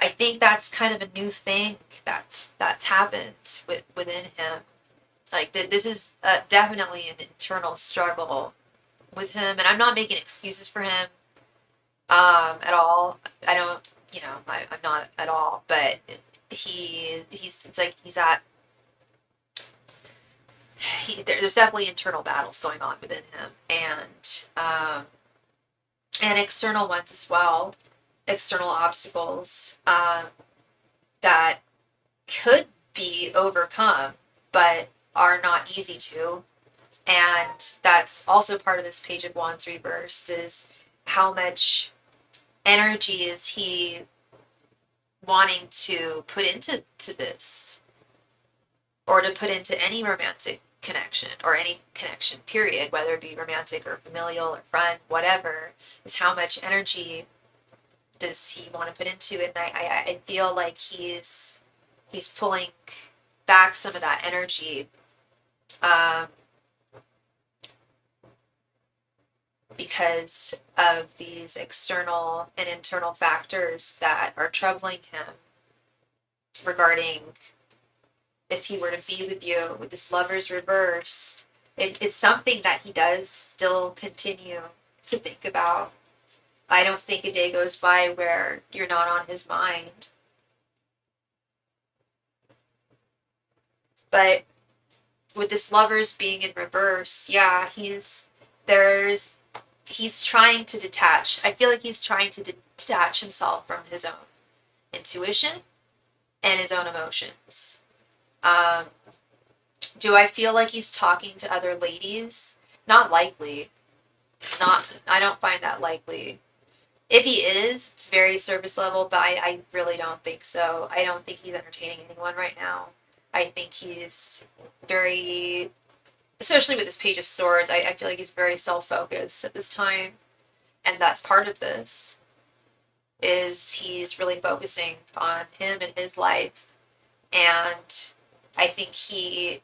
I think that's kind of a new thing that's happened within him. Like this is definitely an internal struggle with him, and I'm not making excuses for him at all. I don't, I'm not at all. But it's like there's definitely internal battles going on within him, and external ones as well, external obstacles that could be overcome, but are not easy to. And that's also part of this Page of Wands reversed is how much energy is he wanting to put into this or to put into any romantic connection or any connection period, whether it be romantic or familial or friend, whatever, is how much energy does he want to put into it. And I feel like he's pulling back some of that energy because of these external and internal factors that are troubling him regarding if he were to be with you with this Lovers reversed. It's something that he does still continue to think about. I don't think a day goes by where you're not on his mind. But with this Lovers being in reverse, yeah, he's trying to detach. I feel like he's trying to detach himself from his own intuition and his own emotions. Do I feel like he's talking to other ladies? Not likely. I don't find that likely. If he is, it's very surface level, but I really don't think so. I don't think he's entertaining anyone right now. I think he's very, especially with this Page of Swords, I feel like he's very self-focused at this time. And that's part of this, is he's really focusing on him and his life. And I think he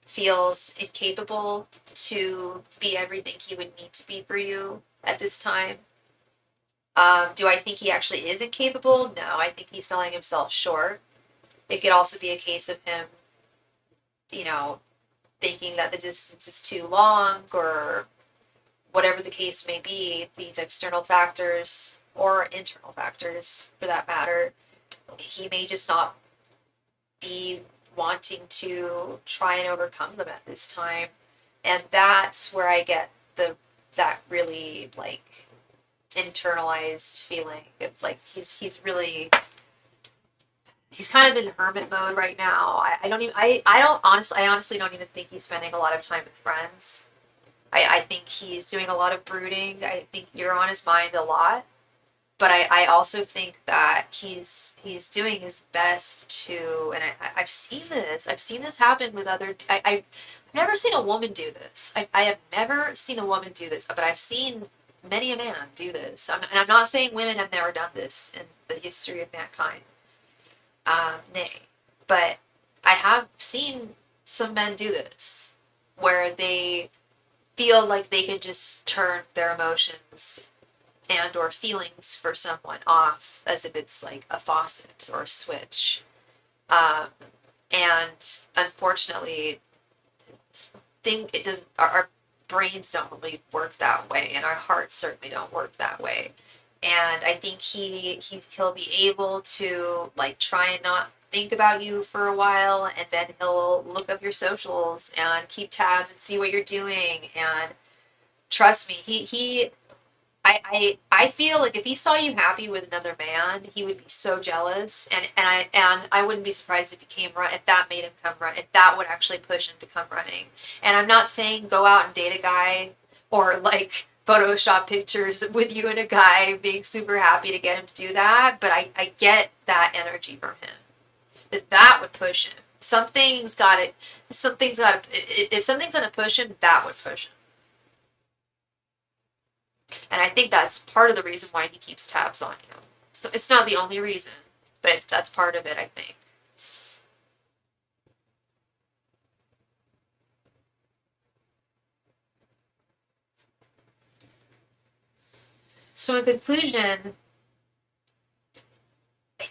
feels incapable to be everything he would need to be for you at this time. Do I think he actually is incapable? No, I think he's selling himself short. It could also be a case of him, thinking that the distance is too long or whatever the case may be, these external factors or internal factors for that matter, he may just not be wanting to try and overcome them at this time. And that's where I get that really like internalized feeling of like he's really
he's kind of in hermit mode right now. I don't even I honestly don't even think he's spending a lot of time with friends. I think he's doing a lot of brooding. I think you're on his mind a lot. But I also think that he's doing his best to, and I've seen this. I've seen this happen with other. I've never seen a woman do this. I have never seen a woman do this, but I've seen many a man do this. And I'm not saying women have never done this in the history of mankind. Nay, but I have seen some men do this, where they feel like they can just turn their emotions and or feelings for someone off as if it's like a faucet or a switch. Um, and unfortunately, think it doesn't. Our brains don't really work that way, and our hearts certainly don't work that way. And I think he'll be able to like try and not think about you for a while, and then he'll look up your socials and keep tabs and see what you're doing. And trust me, I feel like if he saw you happy with another man, he would be so jealous, and I wouldn't be surprised if he came run if that made him come run if that would actually push him to come running. And I'm not saying go out and date a guy or like Photoshop pictures with you and a guy being super happy to get him to do that, but I get that energy from him. That would push him. Something's got it. Something's got to. If something's gonna push him, that would push him. And I think that's part of the reason why he keeps tabs on you. So it's not the only reason, but that's part of it, I think. So in conclusion,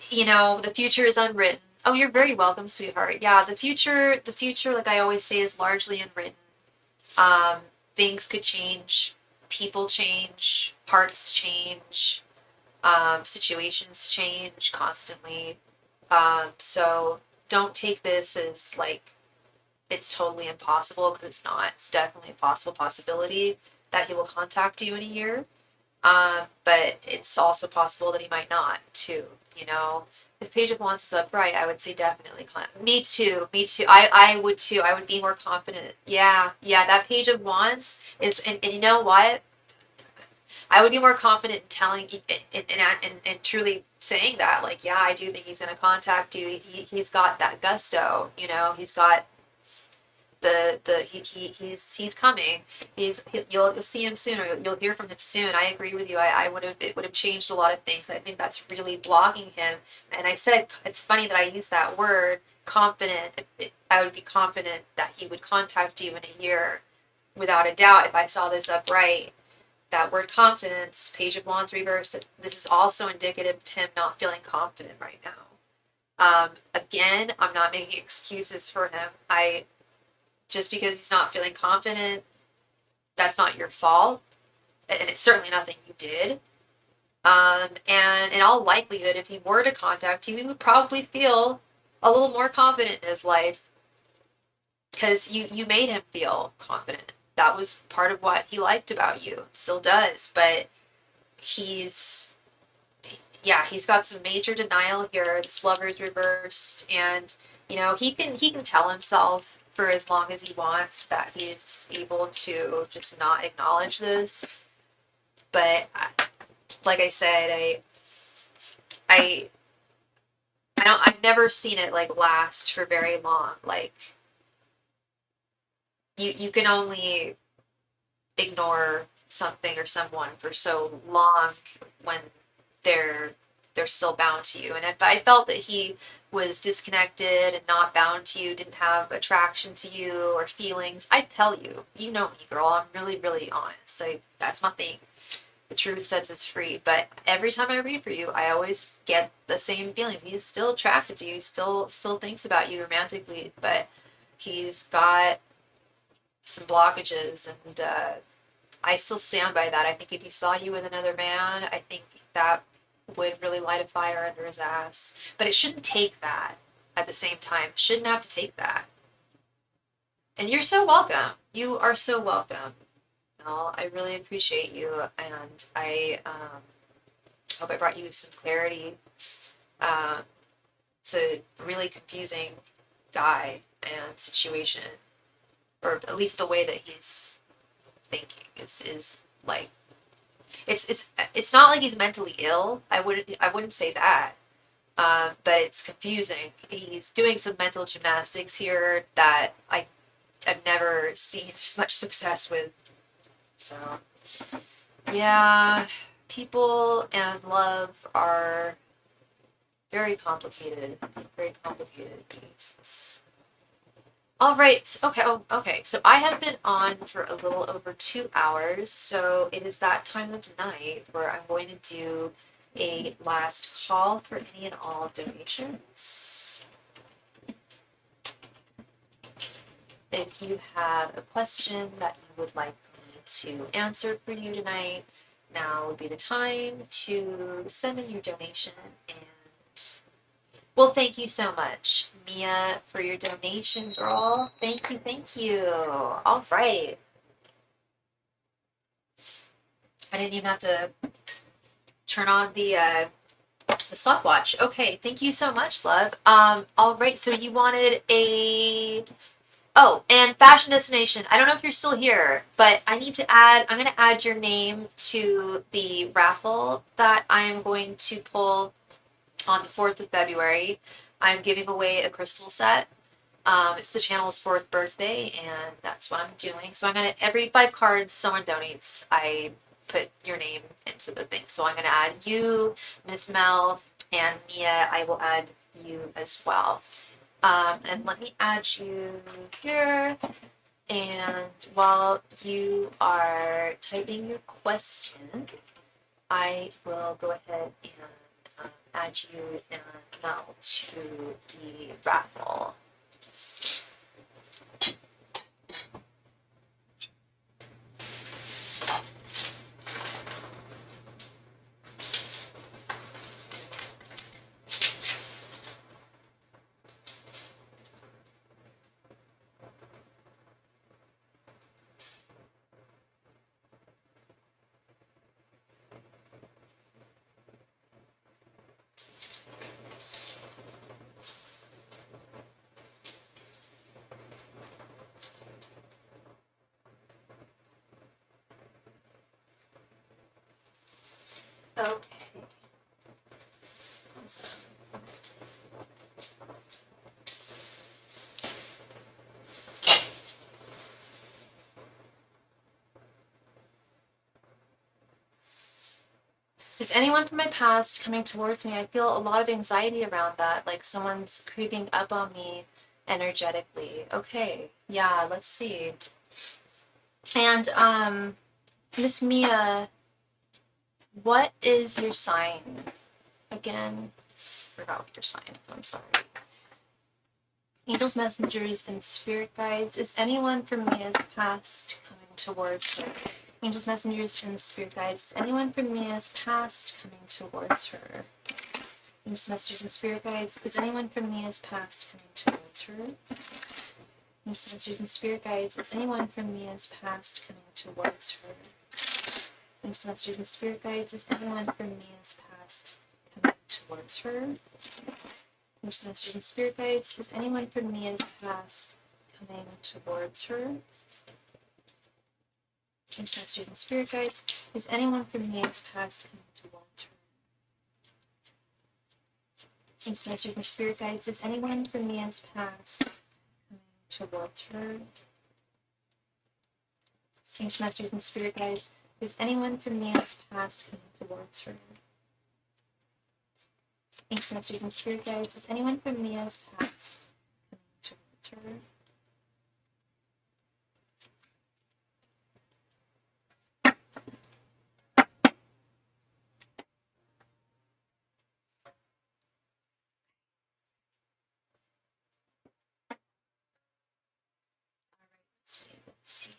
the future is unwritten. Oh, you're very welcome, sweetheart. Yeah, the future, like I always say, is largely unwritten. Um, Things could change, people change, hearts change, situations change constantly. So don't take this as like it's totally impossible, because it's not. It's definitely a possible possibility that he will contact you in a year. But it's also possible that he might not too. If Page of Wands was upright, I would say definitely. Me too. Me too. I would too. I would be more confident. Yeah, yeah. That Page of Wands is, and you know what? I would be more confident in telling and truly saying that, like, yeah, I do think he's going to contact you. He's got that gusto. He's got he's coming. You'll see him soon, or you'll hear from him soon. I agree with you. I would have it would have changed a lot of things. I think that's really blocking him. And I said it's funny that I use that word confident. I would be confident that he would contact you in a year, without a doubt, if I saw this upright. That word confidence, Page of Wands reversed. This is also indicative of him not feeling confident right now. Again, I'm not making excuses for him. Just because he's not feeling confident, that's not your fault, and it's certainly nothing you did. And in all likelihood, if he were to contact you, he would probably feel a little more confident in his life, because you made him feel confident. That was part of what he liked about you. It still does, but he's yeah, he's got some major denial here. This Lover's reversed, and he can tell himself for as long as he wants that he's able to just not acknowledge this. But like I said, I I've never seen it like last for very long. Like you can only ignore something or someone for so long when they're they're still bound to you. And if I felt that he was disconnected and not bound to you, didn't have attraction to you or feelings, I'd tell you. You know me, girl. I'm really, really honest. So that's my thing. The truth sets us free. But every time I read for you, I always get the same feelings. He's still attracted to you. He still thinks about you romantically, but he's got some blockages, and I still stand by that. I think if he saw you with another man, I think that would really light a fire under his ass. But it shouldn't take that at the same time. Shouldn't have to take that. And you're so welcome. You are so welcome. Well, I really appreciate you, and I hope I brought you some clarity. Um, it's a really confusing guy and situation, or at least the way that he's thinking is like it's not like he's mentally ill. I wouldn't say that. But it's confusing. He's doing some mental gymnastics here that I've never seen much success with. So yeah, people and love are very complicated beasts. All right. Okay. Oh, okay. So I have been on for a little over 2 hours. So it is that time of night where I'm going to do a last call for any and all donations. If you have a question that you would like me to answer for you tonight, now would be the time to send in your donation. And well, thank you so much, Mia, for your donation, girl. Thank you, thank you. All right. I didn't even have to turn on the stopwatch. Okay, thank you so much, love. All right, so you wanted a... Oh, and fashion destination. I don't know if you're still here, but I'm going to add your name to the raffle that I am going to pull on the 4th of February. I'm giving away a crystal set. It's the channel's 4th birthday, and that's what I'm doing. So I'm going to, every 5 cards someone donates, I put your name into the thing. So I'm going to add you, Miss Mel, and Mia. I will add you as well. And let me add you here. And while you are typing your question, I will go ahead and add you and Mel to the raffle. Okay. Awesome. Is anyone from my past coming towards me? I feel a lot of anxiety around that, like someone's creeping up on me energetically. Okay, yeah, let's see. And Miss Mia, what is your sign again? Forgot what your sign is. I'm sorry. Angels, messengers, and spirit guides. Is anyone from Mia's past coming towards her? Angels, messengers, and spirit guides. Is anyone from Mia's past coming towards her? Angels, messengers, and spirit guides. Is anyone from Mia's past coming towards her? Angels, messengers, and spirit guides. Is anyone from Mia's past coming towards her? Angels, messengers, and spirit guides. Is anyone from Mia's past coming towards her? Angels, messengers, and spirit guides. Is anyone from Mia's past coming towards her? Angels, messengers, and spirit guides. Is anyone from Mia's past coming towards her? Angels, messengers, and spirit guides. Is anyone from Mia's past coming towards her? Angels, messengers, and spirit guides. Is anyone from Mia's past coming towards her? Angels, messengers, and spirit guides. Is anyone from Mia's past coming towards her? Let's see.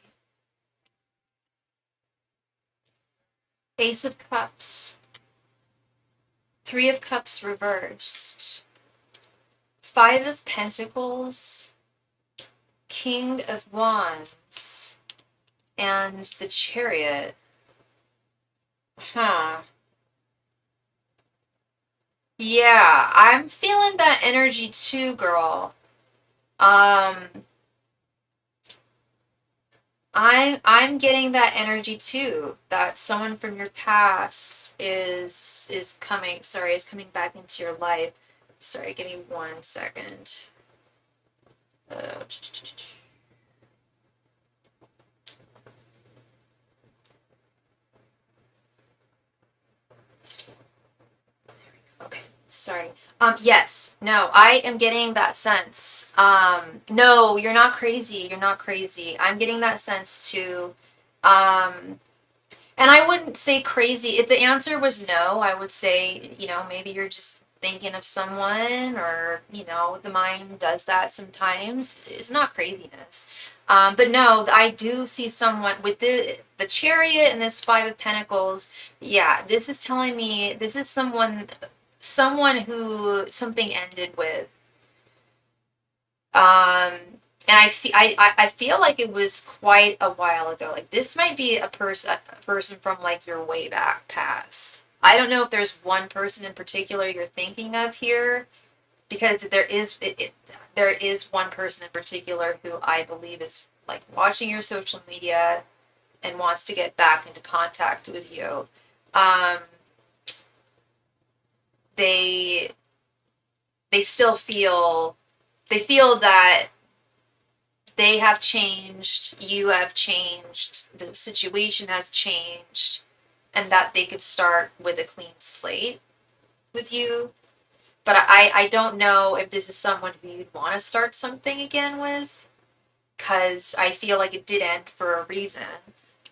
Ace of Cups. 3 of Cups reversed. 5 of Pentacles. King of Wands. And the Chariot. Huh. Yeah, I'm feeling that energy too, girl. Um, I'm getting that energy too. That someone from your past is coming. Sorry, is coming back into your life. Sorry, give me 1 second. Uh, Okay, sorry. Yes, no, I am getting that sense. No, you're not crazy. You're not crazy. I'm getting that sense too. Um, and I wouldn't say crazy. If the answer was no, I would say, maybe you're just thinking of someone, or, the mind does that sometimes. It's not craziness. But no, I do see someone with the Chariot and this Five of Pentacles. Yeah, this is telling me this is someone who something ended with. Um, and I feel like it was quite a while ago. Like this might be a person from like your way back past. I don't know if there's one person in particular you're thinking of here, because there is one person in particular who I believe is like watching your social media and wants to get back into contact with you. Um, they they still feel that they have changed, you have changed, the situation has changed, and that they could start with a clean slate with you. But I don't know if this is someone who you'd want to start something again with, because I feel like it did end for a reason.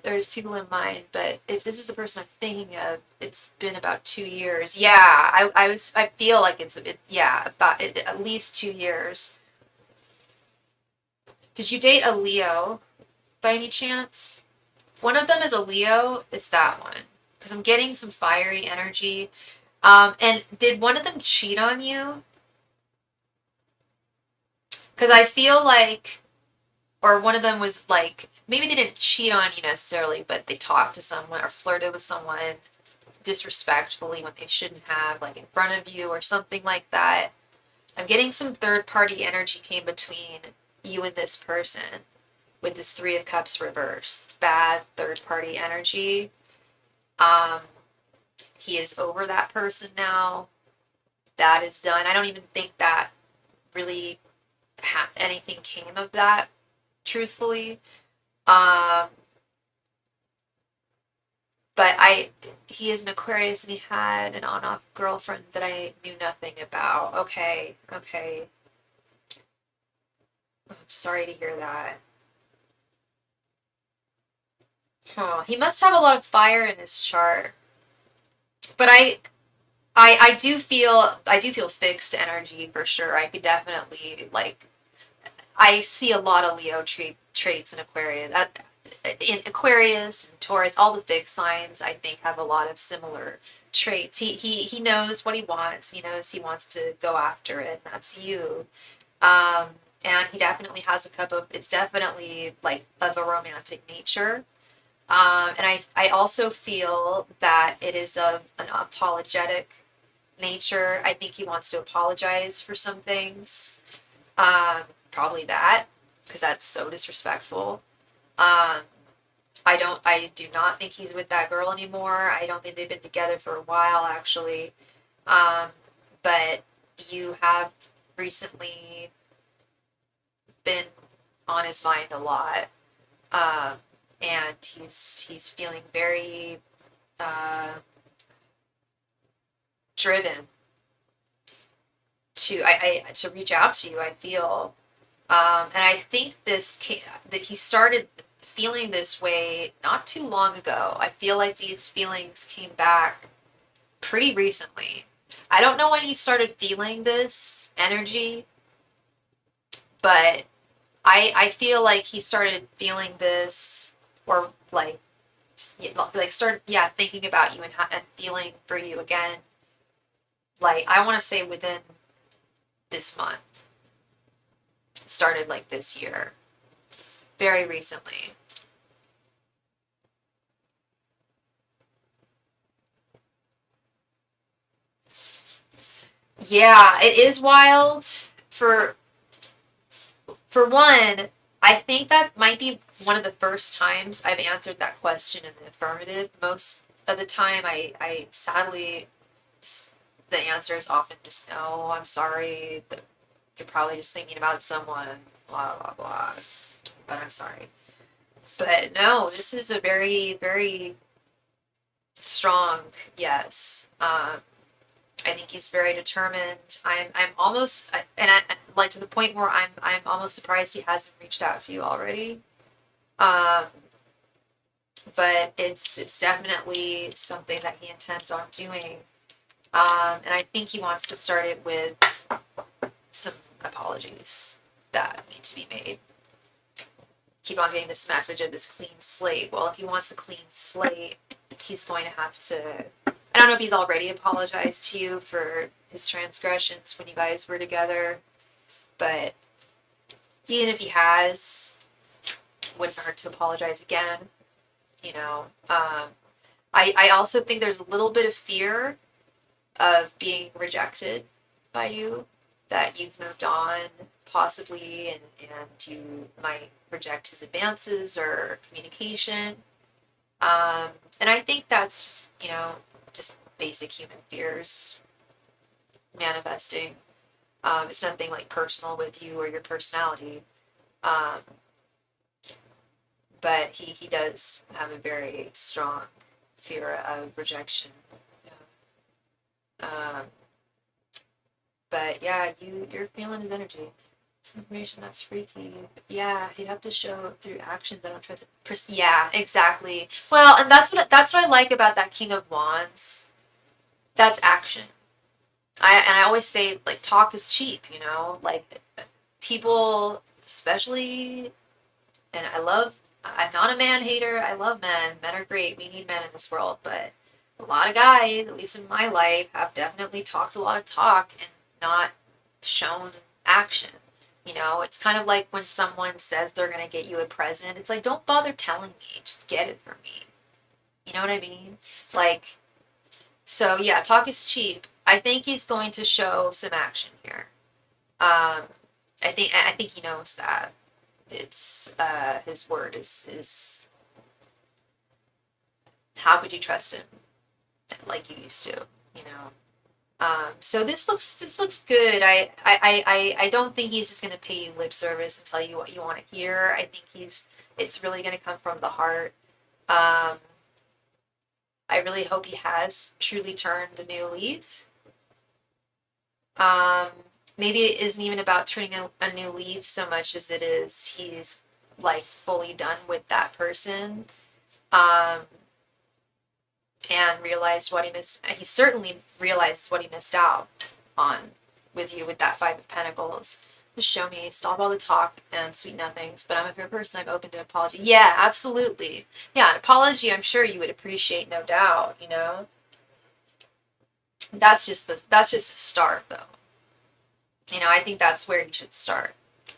There's two in mind, but if this is the person I'm thinking of, it's been about 2 years. Yeah, I feel like it's a bit, yeah, about at least 2 years. Did you date a Leo by any chance? If one of them is a Leo, it's that one. Because I'm getting some fiery energy. And did one of them cheat on you? Because I feel like, or one of them was like, maybe they didn't cheat on you necessarily, but they talked to someone or flirted with someone disrespectfully when they shouldn't have, like in front of you or something like that. I'm getting some third party energy came between you and this person with this Three of Cups reversed. Bad third party energy. Um, he is over that person now. That is done. I don't even think that really anything came of that, truthfully. Um, but he is an Aquarius and he had an on-off girlfriend that I knew nothing about. Okay, okay. I'm sorry to hear that. Huh. He must have a lot of fire in his chart. But I do feel fixed energy for sure. I could definitely like I see a lot of Leo traits in Aquarius. In Aquarius and Taurus, all the fixed signs I think have a lot of similar traits. He knows what he wants. He knows he wants to go after it. And that's you. Um, and he definitely has a cup of. It's definitely like of a romantic nature. And I also feel that it is of an apologetic nature. I think he wants to apologize for some things. Um, Probably that, because that's so disrespectful. Um, I do not think he's with that girl anymore. I don't think they've been together for a while, actually. Um, but you have recently been on his mind a lot. Um, and he's feeling very driven to reach out to you. I feel, and I think that he started feeling this way not too long ago. I feel like these feelings came back pretty recently. I don't know when he started feeling this energy, but I feel like he started feeling this, or like started, yeah, thinking about you and feeling for you again. Like I want to say within this month. It started like this year, very recently. Yeah, it is wild. For one, I think that might be one of the first times I've answered that question in the affirmative. Most of the time, I sadly, the answer is often just no, I'm sorry. You're probably just thinking about someone, blah, blah, blah. But I'm sorry. But no, this is a very, very strong yes. I think he's very determined. I'm almost, and I like to the point where I'm almost surprised he hasn't reached out to you already. Um, but it's definitely something that he intends on doing. And I think he wants to start it with some apologies that need to be made. Keep on getting this message of this clean slate. Well, if he wants a clean slate, he's going to have to. I don't know if he's already apologized to you for his transgressions when you guys were together, but even if he has, wouldn't hurt to apologize again. You know, I also think there's a little bit of fear of being rejected by you, that you've moved on possibly, and you might reject his advances or communication. And I think that's just, just basic human fears manifesting. It's nothing like personal with you or your personality. Um, but he does have a very strong fear of rejection. Um, but yeah, you're feeling his energy. Some information that's freaky. But yeah, he'd have to show through actions. I don't trust it. Yeah, exactly. Well, and that's what I like about that King of Wands. That's action. I always say, like, talk is cheap. Like, people, especially, and I'm not a man hater. I love men. Men are great. We need men in this world, but a lot of guys, at least in my life, have definitely talked a lot of talk and not shown action. It's kind of like when someone says they're going to get you a present. It's like, don't bother telling me. Just get it for me. You know what I mean? Like, so yeah, talk is cheap. I think he's going to show some action here. I think he knows that. It's, his word is how could you trust him like you used to, you know? So this looks good. I don't think he's just gonna pay you lip service and tell you what you want to hear. I think it's really gonna come from the heart. Um, I really hope he has truly turned a new leaf. Um, Maybe it isn't even about turning a new leaf so much as it is he's like fully done with that person. Um, and realized what he missed. He certainly realizes what he missed out on with you with that Five of Pentacles. Just show me, stop all the talk and sweet nothings. But I'm a fair person. I'm open to an apology. Yeah, absolutely. Yeah, an apology. I'm sure you would appreciate, no doubt. That's just a start, though. I think that's where you should start.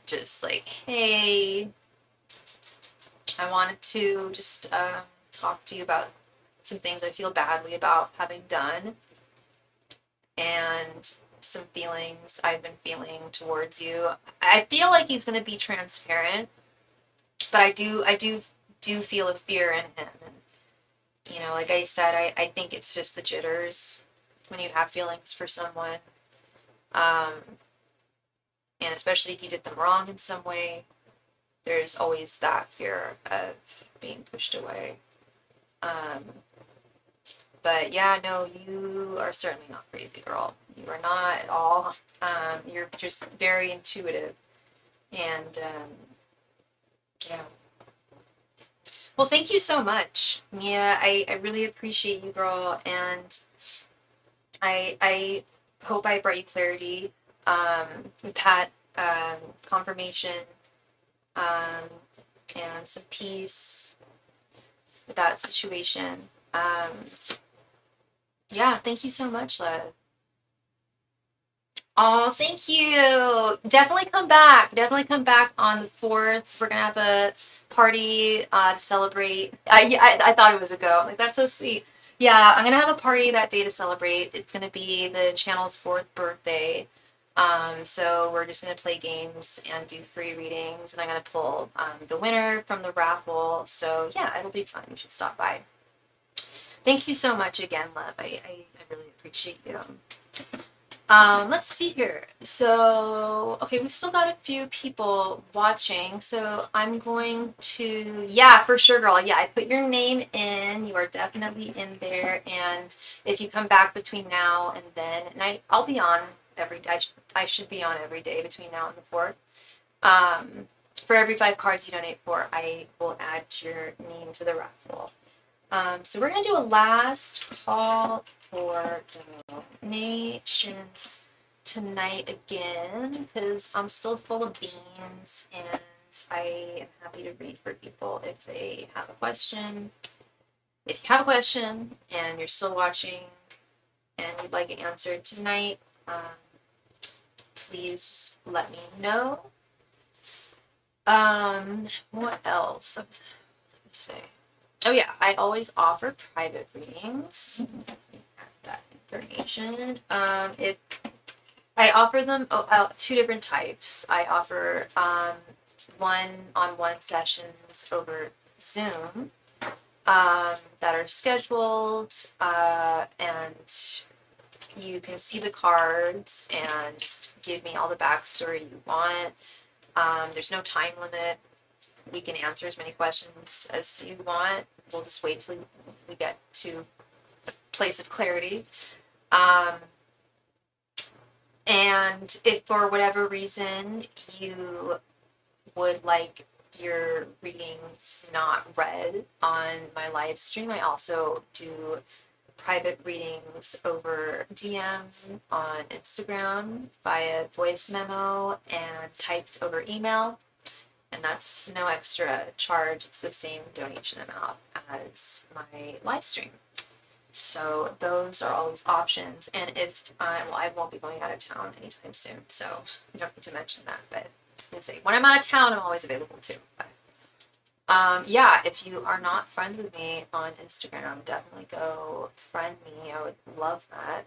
Just like, hey, I wanted to just talk to you about some things I feel badly about having done, and some feelings I've been feeling towards you. I feel like he's going to be transparent, but I do feel a fear in him. And, like I said, I think it's just the jitters when you have feelings for someone. And especially if you did them wrong in some way, there's always that fear of being pushed away. But yeah, no, you are certainly not crazy, girl. You are not at all. You're just very intuitive. And yeah. Well, thank you so much, Mia. I really appreciate you, girl. And I hope I brought you clarity with that confirmation and some peace with that situation. Yeah, thank you so much, love. Oh, thank you. Definitely come back. Definitely come back on the 4th. We're gonna have a party to celebrate. Yeah, I thought it was a go. Like, that's so sweet. Yeah, I'm gonna have a party that day to celebrate. It's gonna be the channel's 4th birthday. So we're just gonna play games and do free readings, and I'm gonna pull the winner from the raffle. So yeah, it'll be fun. You should stop by. Thank you so much again, love. I really appreciate you. Let's see here. So, okay, we've still got a few people watching. So I'm going to, yeah, for sure, girl. Yeah, I put your name in. You are definitely in there. And if you come back between now and then, and I'll be on every day. I should be on every day between now and the 4th. For every 5 cards you donate for, I will add your name to the raffle. So we're going to do a last call for donations tonight again, because I'm still full of beans and I am happy to read for people if they have a question. If you have a question and you're still watching and you'd like it answered tonight, please just let me know. What else? Let me say. Oh yeah, I always offer private readings. Let me add that information. If I offer them 2 different types. I offer one-on-one sessions over Zoom that are scheduled, and you can see the cards and just give me all the backstory you want. There's no time limit. We can answer as many questions as you want. We'll just wait till we get to a place of clarity. And if for whatever reason you would like your reading not read on my live stream, I also do private readings over DM on Instagram via voice memo and typed over email. And that's no extra charge. It's the same donation amount as my live stream. So those are always options. And if I won't be going out of town anytime soon, so you don't need to mention that. But let's see, when I'm out of town, I'm always available too. But yeah, if you are not friends with me on Instagram, definitely go friend me. I would love that.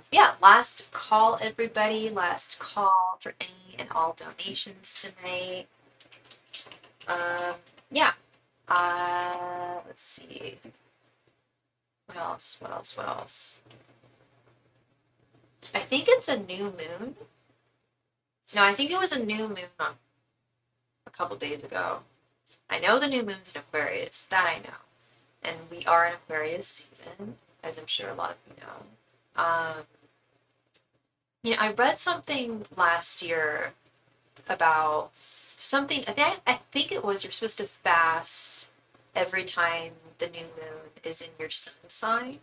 Yeah, last call, everybody. Last call for any and all donations tonight. Yeah. Let's see. What else? What else? What else? I think it's a new moon. No, I think it was a new moon a couple days ago. I know the new moon's in Aquarius. That I know. And we are in Aquarius season, as I'm sure a lot of you know. I read something last year about something. I think it was you're supposed to fast every time the new moon is in your sun sign.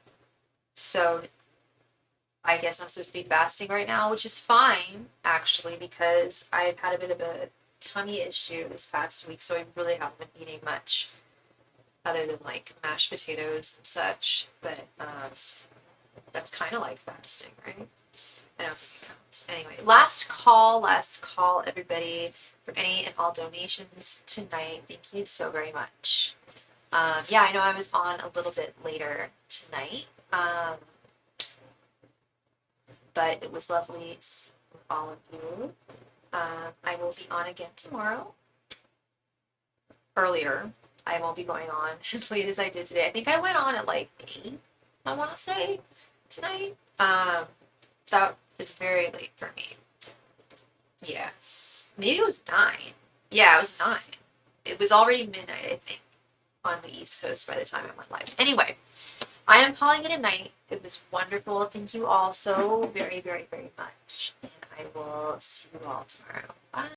So I guess I'm supposed to be fasting right now, which is fine actually, because I've had a bit of a tummy issue this past week, so I really haven't been eating much other than like mashed potatoes and such. But that's kind of like fasting, right? I don't think it counts. Anyway, last call, everybody, for any and all donations tonight. Thank you so very much. Yeah, I know I was on a little bit later tonight, but it was lovely seeing all of you. I will be on again tomorrow. Earlier. I won't be going on as late as I did today. I think I went on at like 8, I want to say, tonight. That is very late for me. Yeah. Maybe it was 9. Yeah, it was 9. It was already midnight, I think, on the East Coast by the time I went live. Anyway, I am calling it a night. It was wonderful. Thank you all so very, very, very much. And I will see you all tomorrow. Bye.